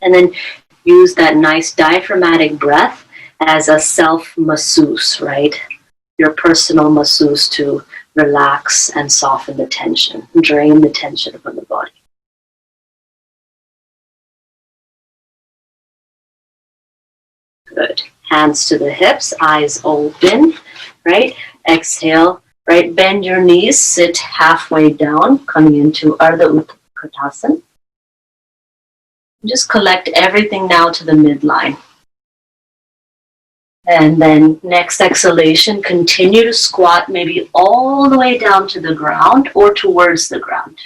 And then use that nice diaphragmatic breath as a self-masseuse, right? Your personal masseuse to relax and soften the tension, drain the tension from the body. Good. Hands to the hips, eyes open, right? Exhale, right? Bend your knees, sit halfway down, coming into Ardha Utkatasana. Just collect everything now to the midline. And then next exhalation, continue to squat maybe all the way down to the ground or towards the ground.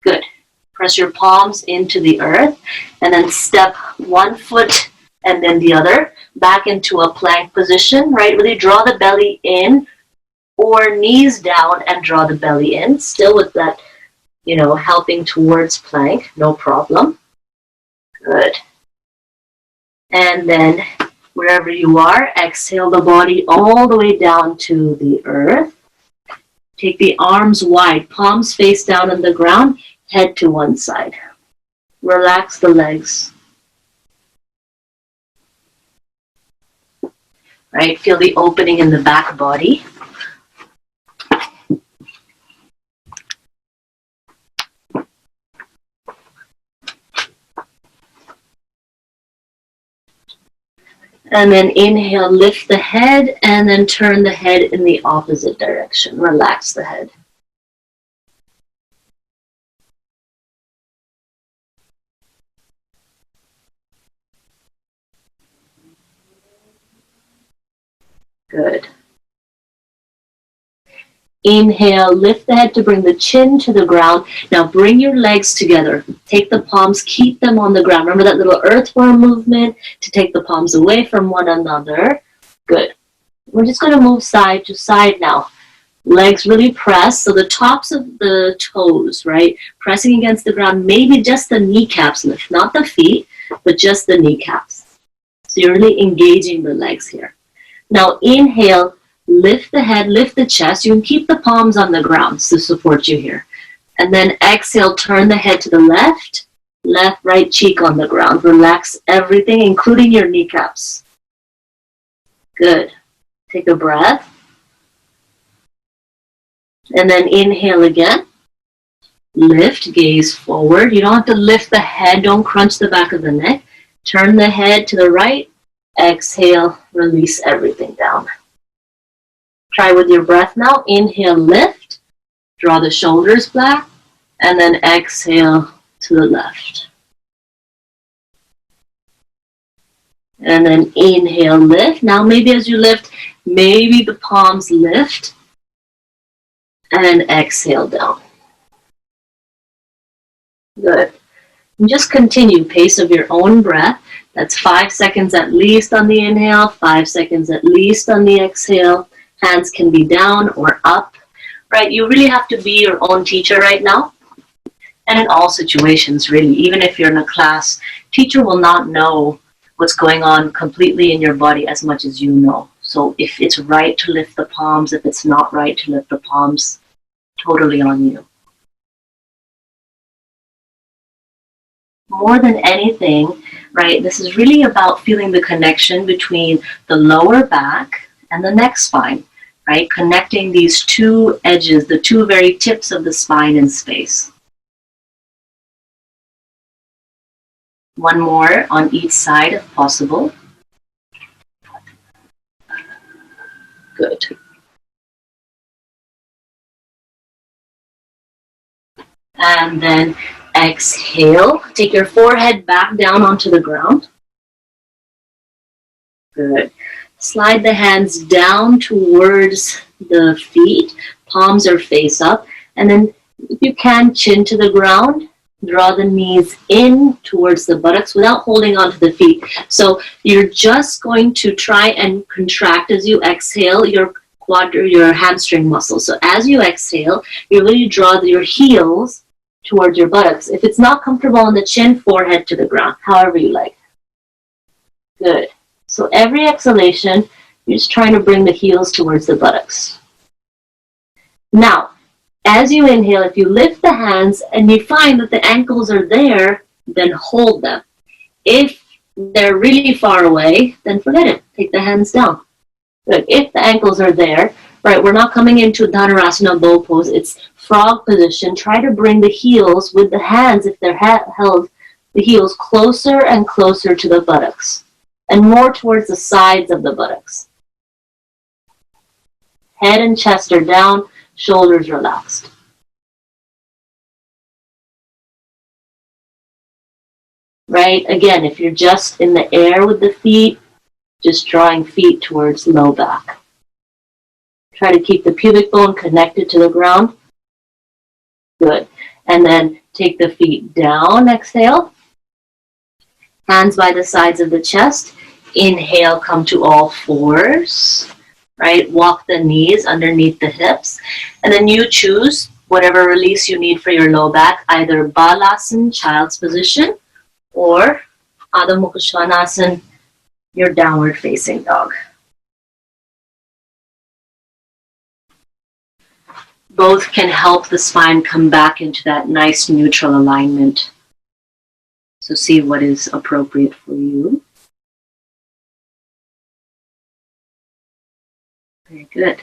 Good. Press your palms into the earth and then step one foot and then the other back into a plank position, right? Really draw the belly in or knees down and draw the belly in, still with that, helping towards plank, no problem. Good. And then wherever you are, exhale the body all the way down to the earth. Take the arms wide, palms face down on the ground, head to one side. Relax the legs. Right, feel the opening in the back body. And then inhale, lift the head, and then turn the head in the opposite direction. Relax the head. Good. Inhale, lift the head to bring the chin to the ground. Now bring your legs together. Take the palms, keep them on the ground. Remember that little earthworm movement to take the palms away from one another. Good. We're just going to move side to side now. Legs really press, so the tops of the toes, right? Pressing against the ground, maybe just the kneecaps lift, not the feet, but just the kneecaps. So you're really engaging the legs here. Now inhale. Lift the head, lift the chest. You can keep the palms on the ground to support you here. And then exhale, turn the head to the left, right cheek on the ground. Relax everything, including your kneecaps. Good. Take a breath. And then inhale again. Lift, gaze forward. You don't have to lift the head. Don't crunch the back of the neck. Turn the head to the right. Exhale, release everything down. Try with your breath now. Inhale, lift. Draw the shoulders back. And then exhale to the left. And then inhale, lift. Now maybe as you lift, maybe the palms lift. And exhale down. Good. And just continue, pace of your own breath. That's 5 seconds at least on the inhale, 5 seconds at least on the exhale. Hands can be down or up, right? You really have to be your own teacher right now. And in all situations, really, even if you're in a class, teacher will not know what's going on completely in your body as much as you know. So if it's right to lift the palms, if it's not right to lift the palms, totally on you. More than anything, right, this is really about feeling the connection between the lower back and the neck spine, right? Connecting these two edges, the two very tips of the spine in space. One more on each side if possible. Good. And then exhale. Take your forehead back down onto the ground. Good. Slide the hands down towards the feet. Palms are face up. And then if you can, chin to the ground. Draw the knees in towards the buttocks without holding onto the feet. So you're just going to try and contract as you exhale your your hamstring muscles. So as you exhale, you really draw your heels towards your buttocks. If it's not comfortable on the chin, forehead to the ground, however you like. Good. So every exhalation, you're just trying to bring the heels towards the buttocks. Now, as you inhale, if you lift the hands and you find that the ankles are there, then hold them. If they're really far away, then forget it. Take the hands down. Good. If the ankles are there, right, we're not coming into Dhanurasana bow pose. It's frog position. Try to bring the heels with the hands, if they're held, the heels closer and closer to the buttocks and more towards the sides of the buttocks. Head and chest are down, shoulders relaxed. Right? Again, if you're just in the air with the feet, just drawing feet towards low back. Try to keep the pubic bone connected to the ground. Good. And then take the feet down, exhale. Hands by the sides of the chest. Inhale, come to all fours. Right? Walk the knees underneath the hips. And then you choose whatever release you need for your low back, either Balasana, child's position, or Adho Mukha Svanasana, your downward facing dog. Both can help the spine come back into that nice neutral alignment. So see what is appropriate for you. Very good.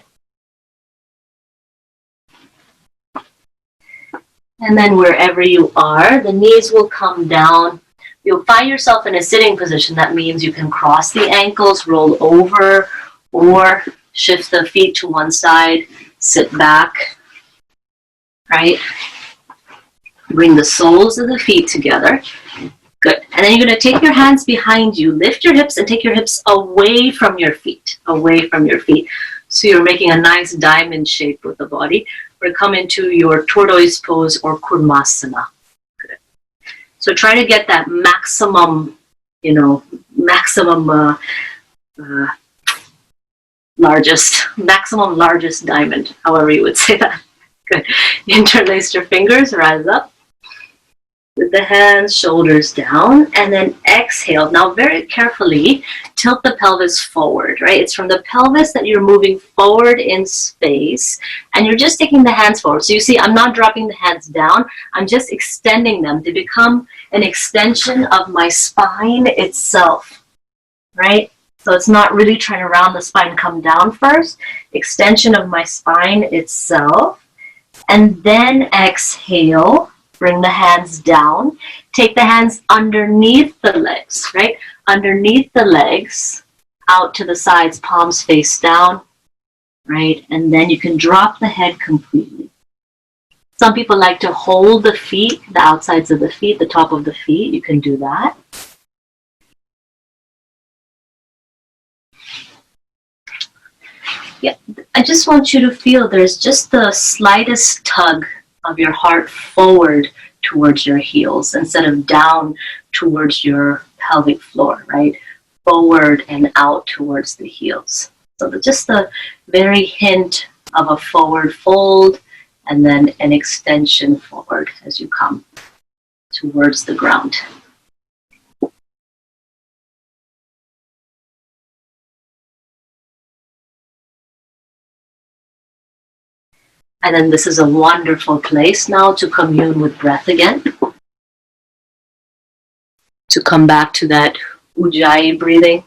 And then wherever you are, the knees will come down. You'll find yourself in a sitting position. That means you can cross the ankles, roll over, or shift the feet to one side, sit back, right? Bring the soles of the feet together. Good. And then you're going to take your hands behind you, lift your hips, and take your hips away from your feet, away from your feet. So you're making a nice diamond shape with the body. We'll come into your tortoise pose or kurmasana. Good. So try to get that maximum, largest diamond, however you would say that. Good. Interlace your fingers, rise up. With the hands, shoulders down, and then exhale. Now very carefully tilt the pelvis forward, right? It's from the pelvis that you're moving forward in space, and you're just taking the hands forward. So you see, I'm not dropping the hands down. I'm just extending them to become an extension of my spine itself, right? So it's not really trying to round the spine, come down first. Extension of my spine itself. And then exhale. Bring the hands down. Take the hands underneath the legs, right? Underneath the legs, out to the sides, palms face down, right? And then you can drop the head completely. Some people like to hold the feet, the outsides of the feet, the top of the feet. You can do that. Yeah, I just want you to feel there's just the slightest tug of your heart forward towards your heels instead of down towards your pelvic floor, right? Forward and out towards the heels. So just the very hint of a forward fold and then an extension forward as you come towards the ground. And then this is a wonderful place now to commune with breath again. To come back to that Ujjayi breathing.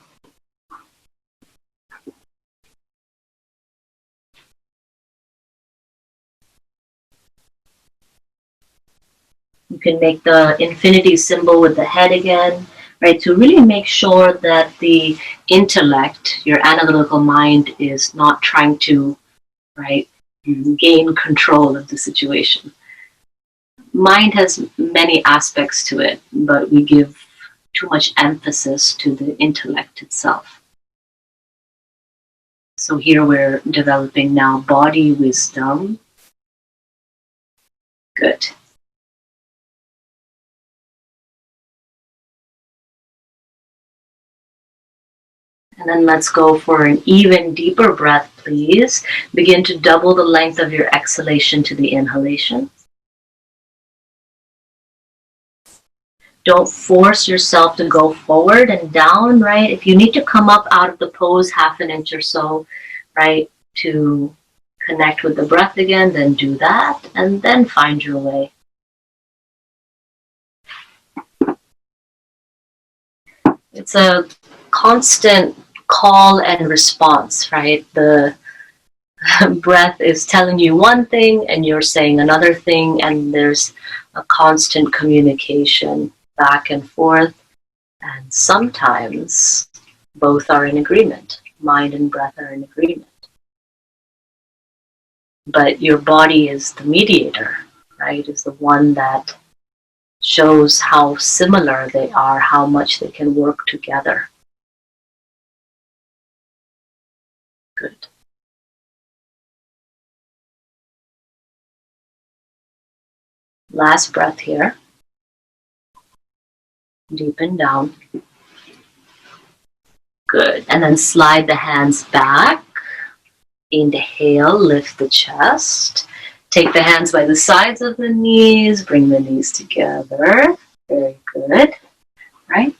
You can make the infinity symbol with the head again, right? To really make sure that the intellect, your analytical mind, is not trying to, right, gain control of the situation. Mind has many aspects to it, but we give too much emphasis to the intellect itself. So here we're developing now body wisdom. Good. And then let's go for an even deeper breath, please. Begin to double the length of your exhalation to the inhalation. Don't force yourself to go forward and down, right? If you need to come up out of the pose half an inch or so, right, to connect with the breath again, then do that, and then find your way. It's a constant call and response, right? The breath is telling you one thing and you're saying another thing, and there's a constant communication back and forth, and sometimes both are in agreement. Mind and breath are in agreement. But your body is the mediator, right? Is the one that shows how similar they are, how much they can work together. Good. Last breath here. Deepen down. Good. And then slide the hands back. Inhale, lift the chest. Take the hands by the sides of the knees. Bring the knees together. Very good. Right?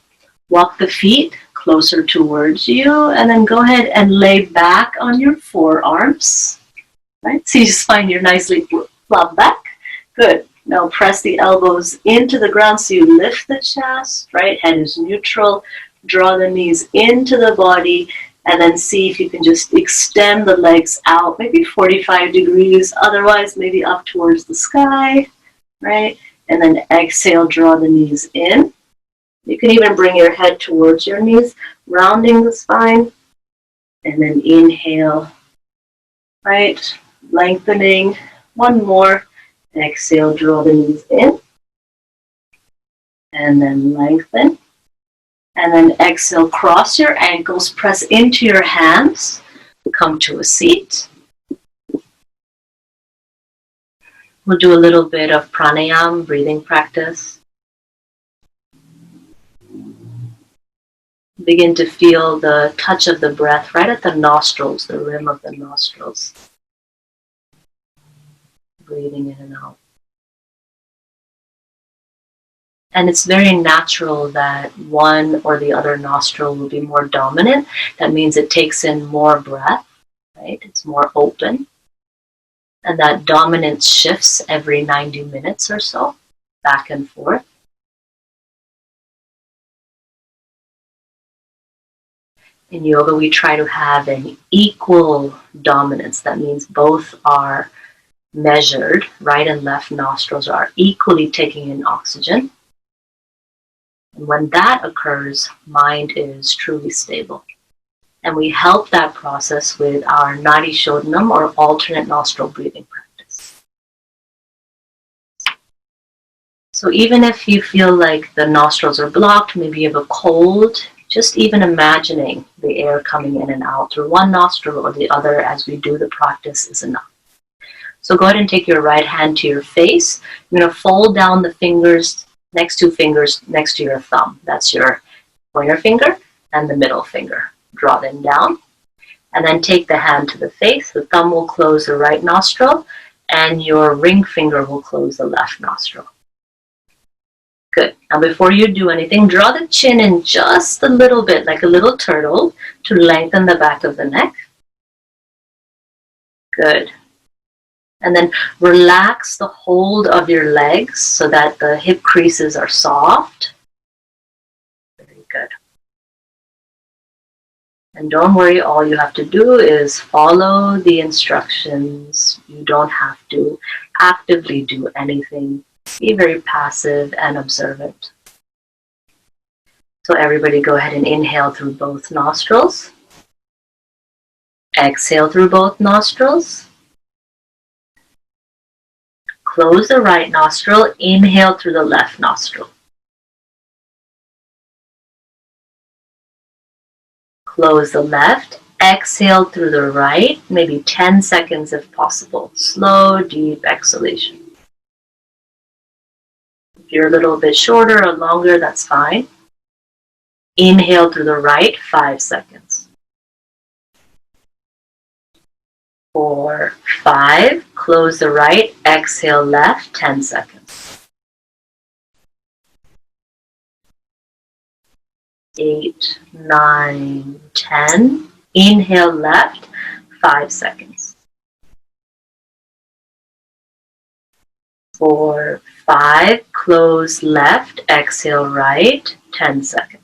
Walk the feet closer towards you. And then go ahead and lay back on your forearms. Right? So you just find you're nicely flop back. Good. Now press the elbows into the ground so you lift the chest, right? Head is neutral. Draw the knees into the body, and then see if you can just extend the legs out, maybe 45 degrees, otherwise maybe up towards the sky, right? And then exhale, draw the knees in. You can even bring your head towards your knees, rounding the spine, and then inhale, right? Lengthening. One more. Exhale, draw the knees in, and then lengthen. And then exhale, cross your ankles, press into your hands, come to a seat. We'll do a little bit of pranayama, breathing practice. Begin to feel the touch of the breath right at the nostrils, the rim of the nostrils. Breathing in and out. And it's very natural that one or the other nostril will be more dominant. That means it takes in more breath, right? It's more open. And that dominance shifts every 90 minutes or so, back and forth. In yoga, we try to have an equal dominance. That means both are measured, right and left nostrils are equally taking in oxygen. And when that occurs, mind is truly stable. And we help that process with our Nadi Shodhanam, or alternate nostril breathing practice. So even if you feel like the nostrils are blocked, maybe you have a cold, just even imagining the air coming in and out through one nostril or the other as we do the practice is enough. So go ahead and take your right hand to your face. You're going to fold down the fingers, next two fingers next to your thumb. That's your pointer finger and the middle finger. Draw them down. And then take the hand to the face. The thumb will close the right nostril and your ring finger will close the left nostril. Good. Now before you do anything, draw the chin in just a little bit, like a little turtle, to lengthen the back of the neck. Good. And then relax the hold of your legs so that the hip creases are soft. Very good. And don't worry, all you have to do is follow the instructions. You don't have to actively do anything. Be very passive and observant. So everybody go ahead and inhale through both nostrils. Exhale through both nostrils. Close the right nostril. Inhale through the left nostril. Close the left. Exhale through the right. Maybe 10 seconds if possible. Slow, deep exhalation. If you're a little bit shorter or longer, that's fine. Inhale through the right, 5 seconds. 4, 5, close the right, exhale left, 10 seconds. 8, 9, 10, inhale left, 5 seconds. 4, 5, close left, exhale right, 10 seconds.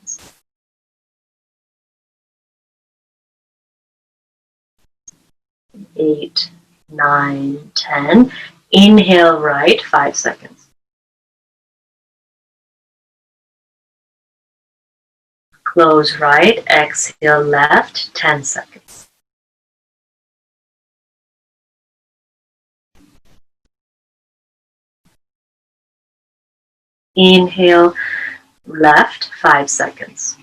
8, 9, 10, inhale right, 5 seconds. Close right, exhale left, 10 seconds. Inhale left, 5 seconds.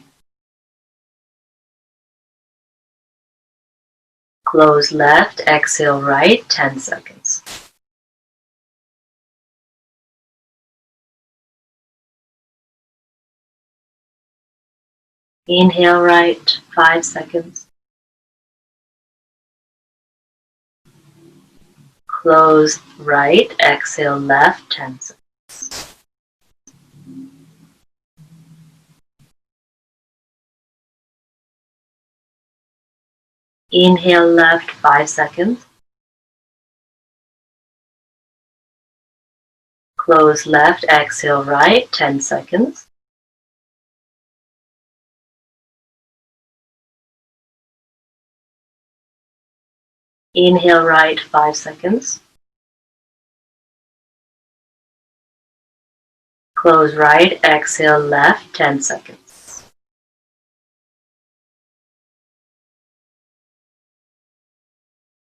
Close left, exhale right, 10 seconds. Inhale right, 5 seconds. Close right, exhale left, 10 seconds. Inhale left, 5 seconds. Close left, exhale right, 10 seconds. Inhale right, 5 seconds. Close right, exhale left, 10 seconds.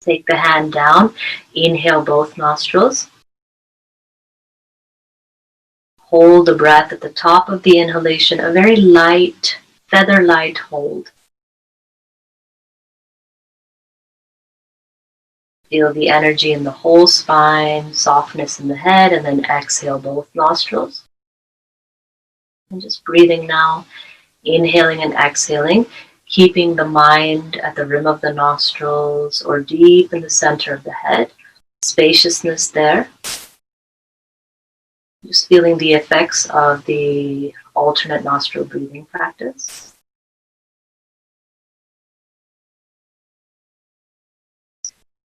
Take the hand down, inhale both nostrils. Hold the breath at the top of the inhalation, a very light, feather light hold. Feel the energy in the whole spine, softness in the head, and then exhale both nostrils. And just breathing now, inhaling and exhaling, keeping the mind at the rim of the nostrils or deep in the center of the head. Spaciousness there. Just feeling the effects of the alternate nostril breathing practice.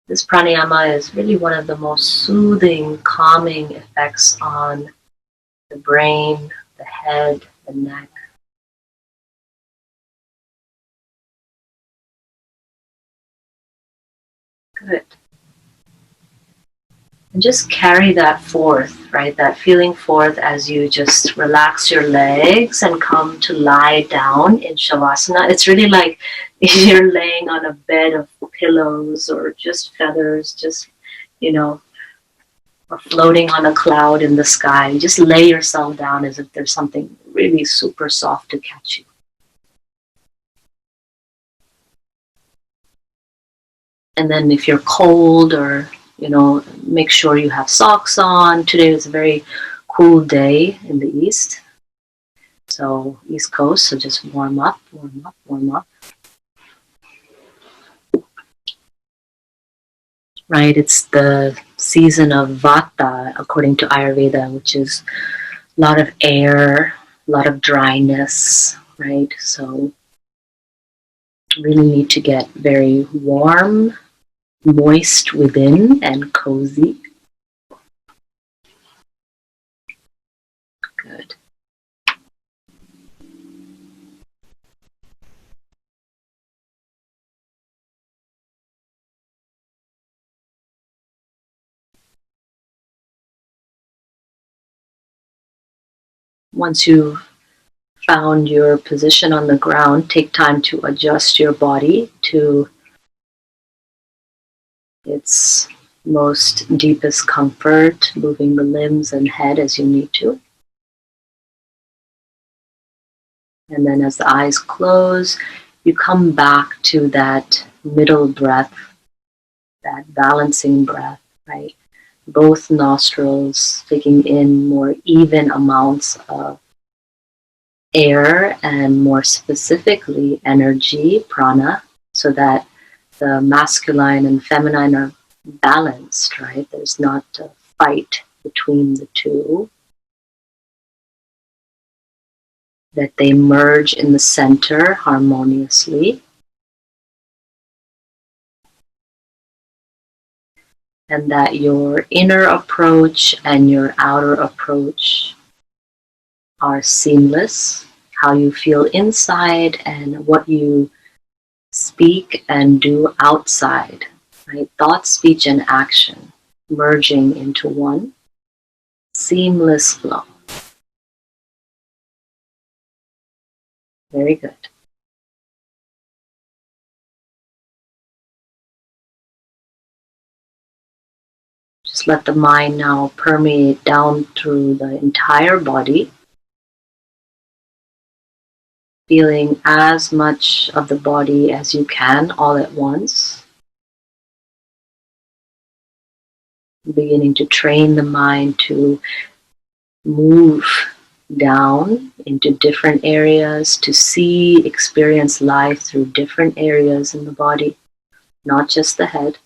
This pranayama is really one of the most soothing, calming effects on the brain, the head, the neck. Good. And just carry that forth, right? That feeling forth as you just relax your legs and come to lie down in Shavasana. It's really like you're laying on a bed of pillows or just feathers, just, or floating on a cloud in the sky. Just lay yourself down as if there's something really super soft to catch you. And then if you're cold or make sure you have socks on. Today is a very cool day in the east. So East Coast, so just warm up, warm up, warm up. Right, it's the season of Vata, according to Ayurveda, which is a lot of air, a lot of dryness, right? So really need to get very warm, moist within, and cozy. Good. Once you've found your position on the ground, take time to adjust your body to its most deepest comfort, moving the limbs and head as you need to. And then as the eyes close, you come back to that middle breath, that balancing breath, right? Both nostrils taking in more even amounts of air and more specifically energy, prana, so that the masculine and feminine are balanced, right? There's not a fight between the two, that they merge in the center harmoniously, and that your inner approach and your outer approach are seamless. How you feel inside and what you speak and do outside, right? Thought, speech, and action merging into one seamless flow. Very good. Just let the mind now permeate down through the entire body, feeling as much of the body as you can all at once. Beginning to train the mind to move down into different areas, to see, experience life through different areas in the body, not just the head.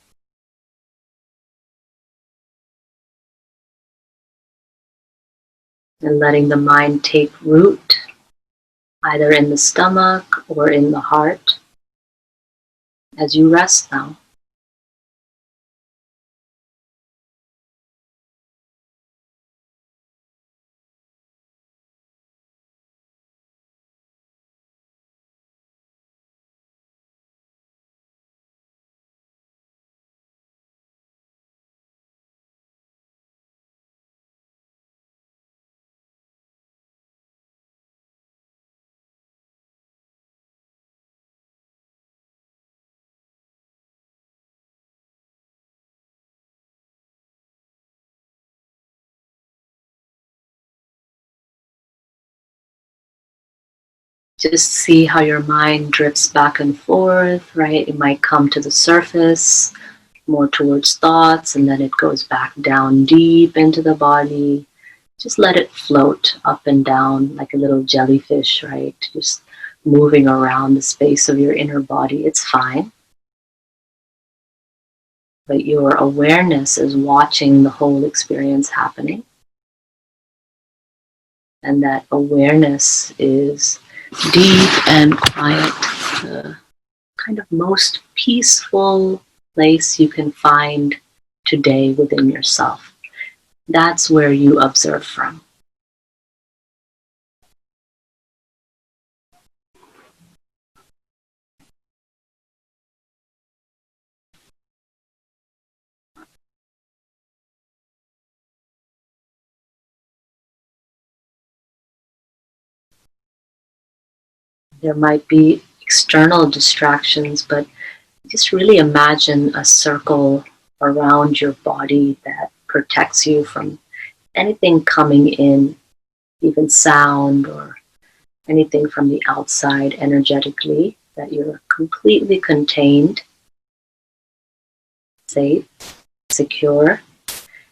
And letting the mind take root either in the stomach or in the heart as you rest now. Just see how your mind drifts back and forth, right? It might come to the surface, more towards thoughts, and then it goes back down deep into the body. Just let it float up and down like a little jellyfish, right? Just moving around the space of your inner body. It's fine. But your awareness is watching the whole experience happening. And that awareness is deep and quiet, the kind of most peaceful place you can find today within yourself. That's where you observe from. There might be external distractions, but just really imagine a circle around your body that protects you from anything coming in, even sound or anything from the outside energetically, that you're completely contained, safe, secure,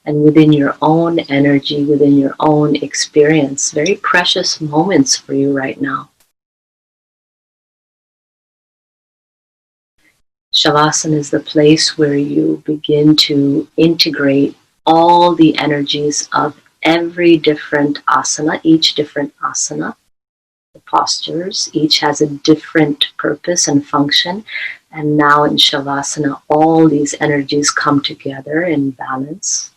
and within your own energy, within your own experience. Very precious moments for you right now. Shavasana is the place where you begin to integrate all the energies of every different asana, each different asana. The postures, each has a different purpose and function. And now in Shavasana, all these energies come together in balance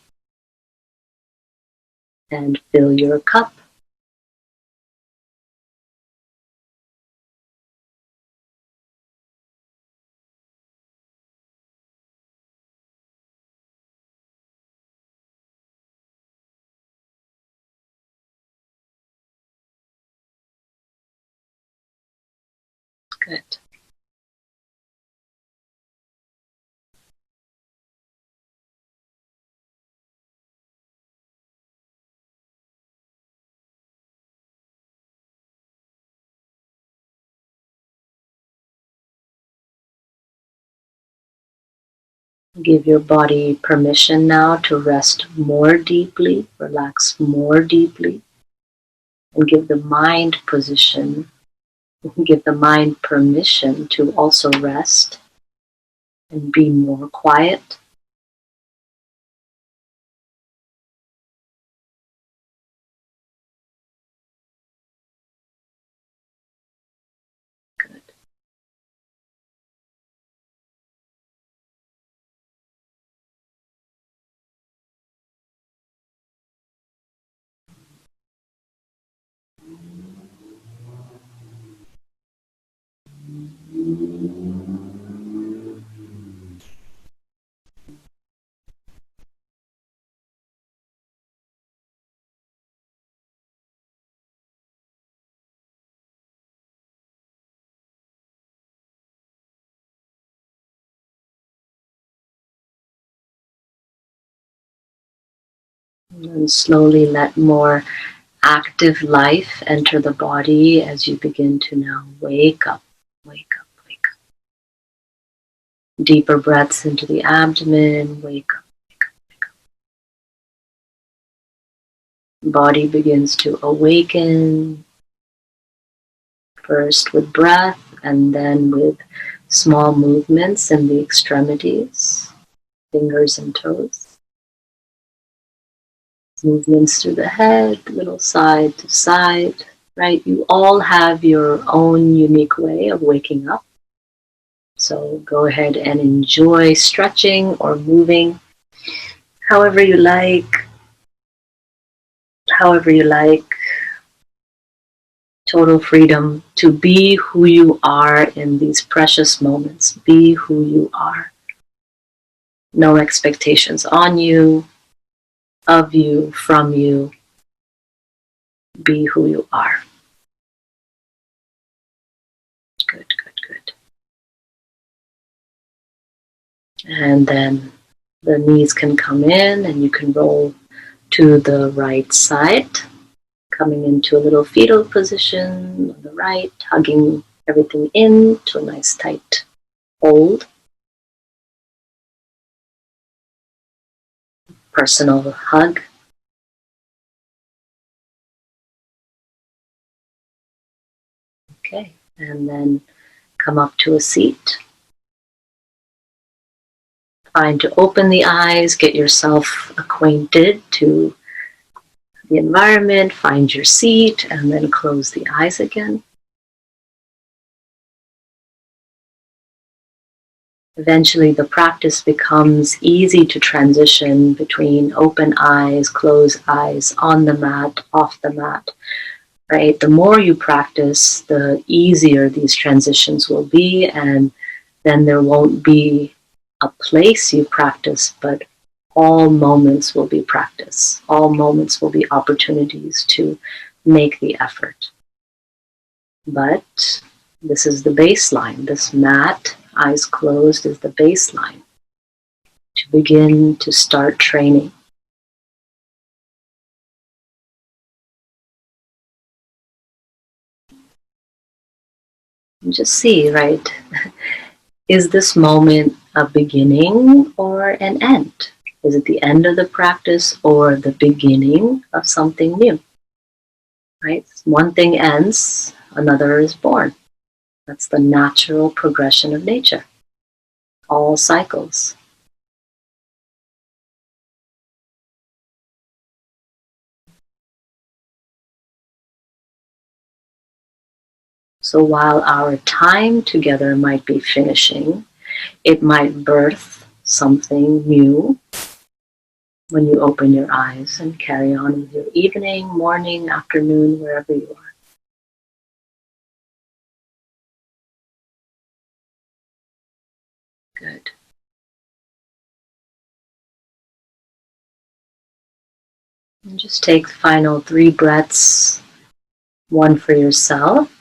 and fill your cup. Good. Give your body permission now to rest more deeply, relax more deeply, and give the mind position, give the mind permission to also rest. and be more quiet. Good. And slowly let more active life enter the body as you begin to now wake up, wake up, wake up. Deeper breaths into the abdomen, wake up, wake up, wake up. Body begins to awaken, first with breath and then with small movements in the extremities, fingers and toes. Movements through the head, little side to side, right? You all have your own unique way of waking up. So go ahead and enjoy stretching or moving however you like, however you like. Total freedom to be who you are in these precious moments. Be who you are. No expectations on you, of you, from you. Be who you are. Good, good, good. And then the knees can come in and you can roll to the right side, coming into a little fetal position on the right, hugging everything in to a nice tight hold. Personal hug. Okay, and then come up to a seat. Find to open the eyes, get yourself acquainted to the environment, find your seat, and then close the eyes again. Eventually, the practice becomes easy to transition between open eyes, closed eyes, on the mat, off the mat, right? The more you practice, the easier these transitions will be, and then there won't be a place you practice, but all moments will be practice. All moments will be opportunities to make the effort. But this is the baseline. This mat, eyes closed, is the baseline to begin to start training. And just see, right? Is this moment a beginning or an end? Is it the end of the practice or the beginning of something new? Right? One thing ends, another is born. That's the natural progression of nature. All cycles. So while our time together might be finishing, it might birth something new when you open your eyes and carry on with your evening, morning, afternoon, wherever you are. Good. And just take the final 3 breaths, one for yourself,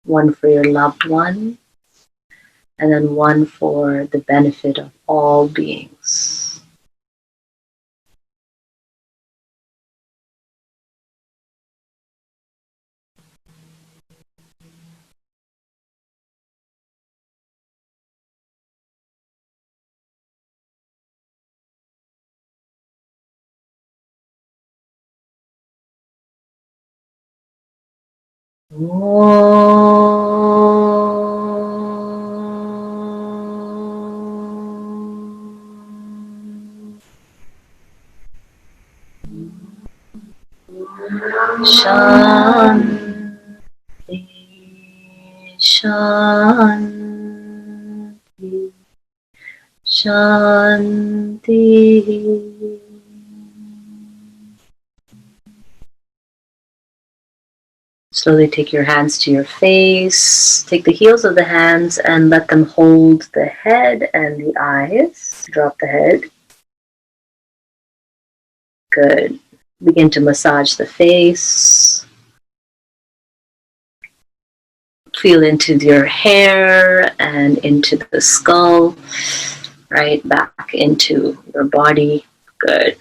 one for your loved one, and then one for the benefit of all beings. Shanti, Shanti, Shanti. Slowly take your hands to your face. Take the heels of the hands and let them hold the head and the eyes. Drop the head. Good. Begin to massage the face. Feel into your hair and into the skull. Right back into your body. Good.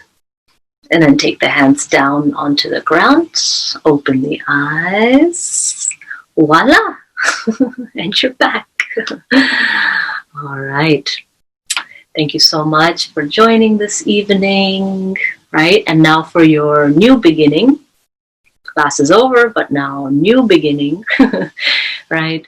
And then take the hands down onto the ground. Open the eyes. Voila! And you're back. All right. Thank you so much for joining this evening. Right? And now for your new beginning. Class is over, but now new beginning. Right?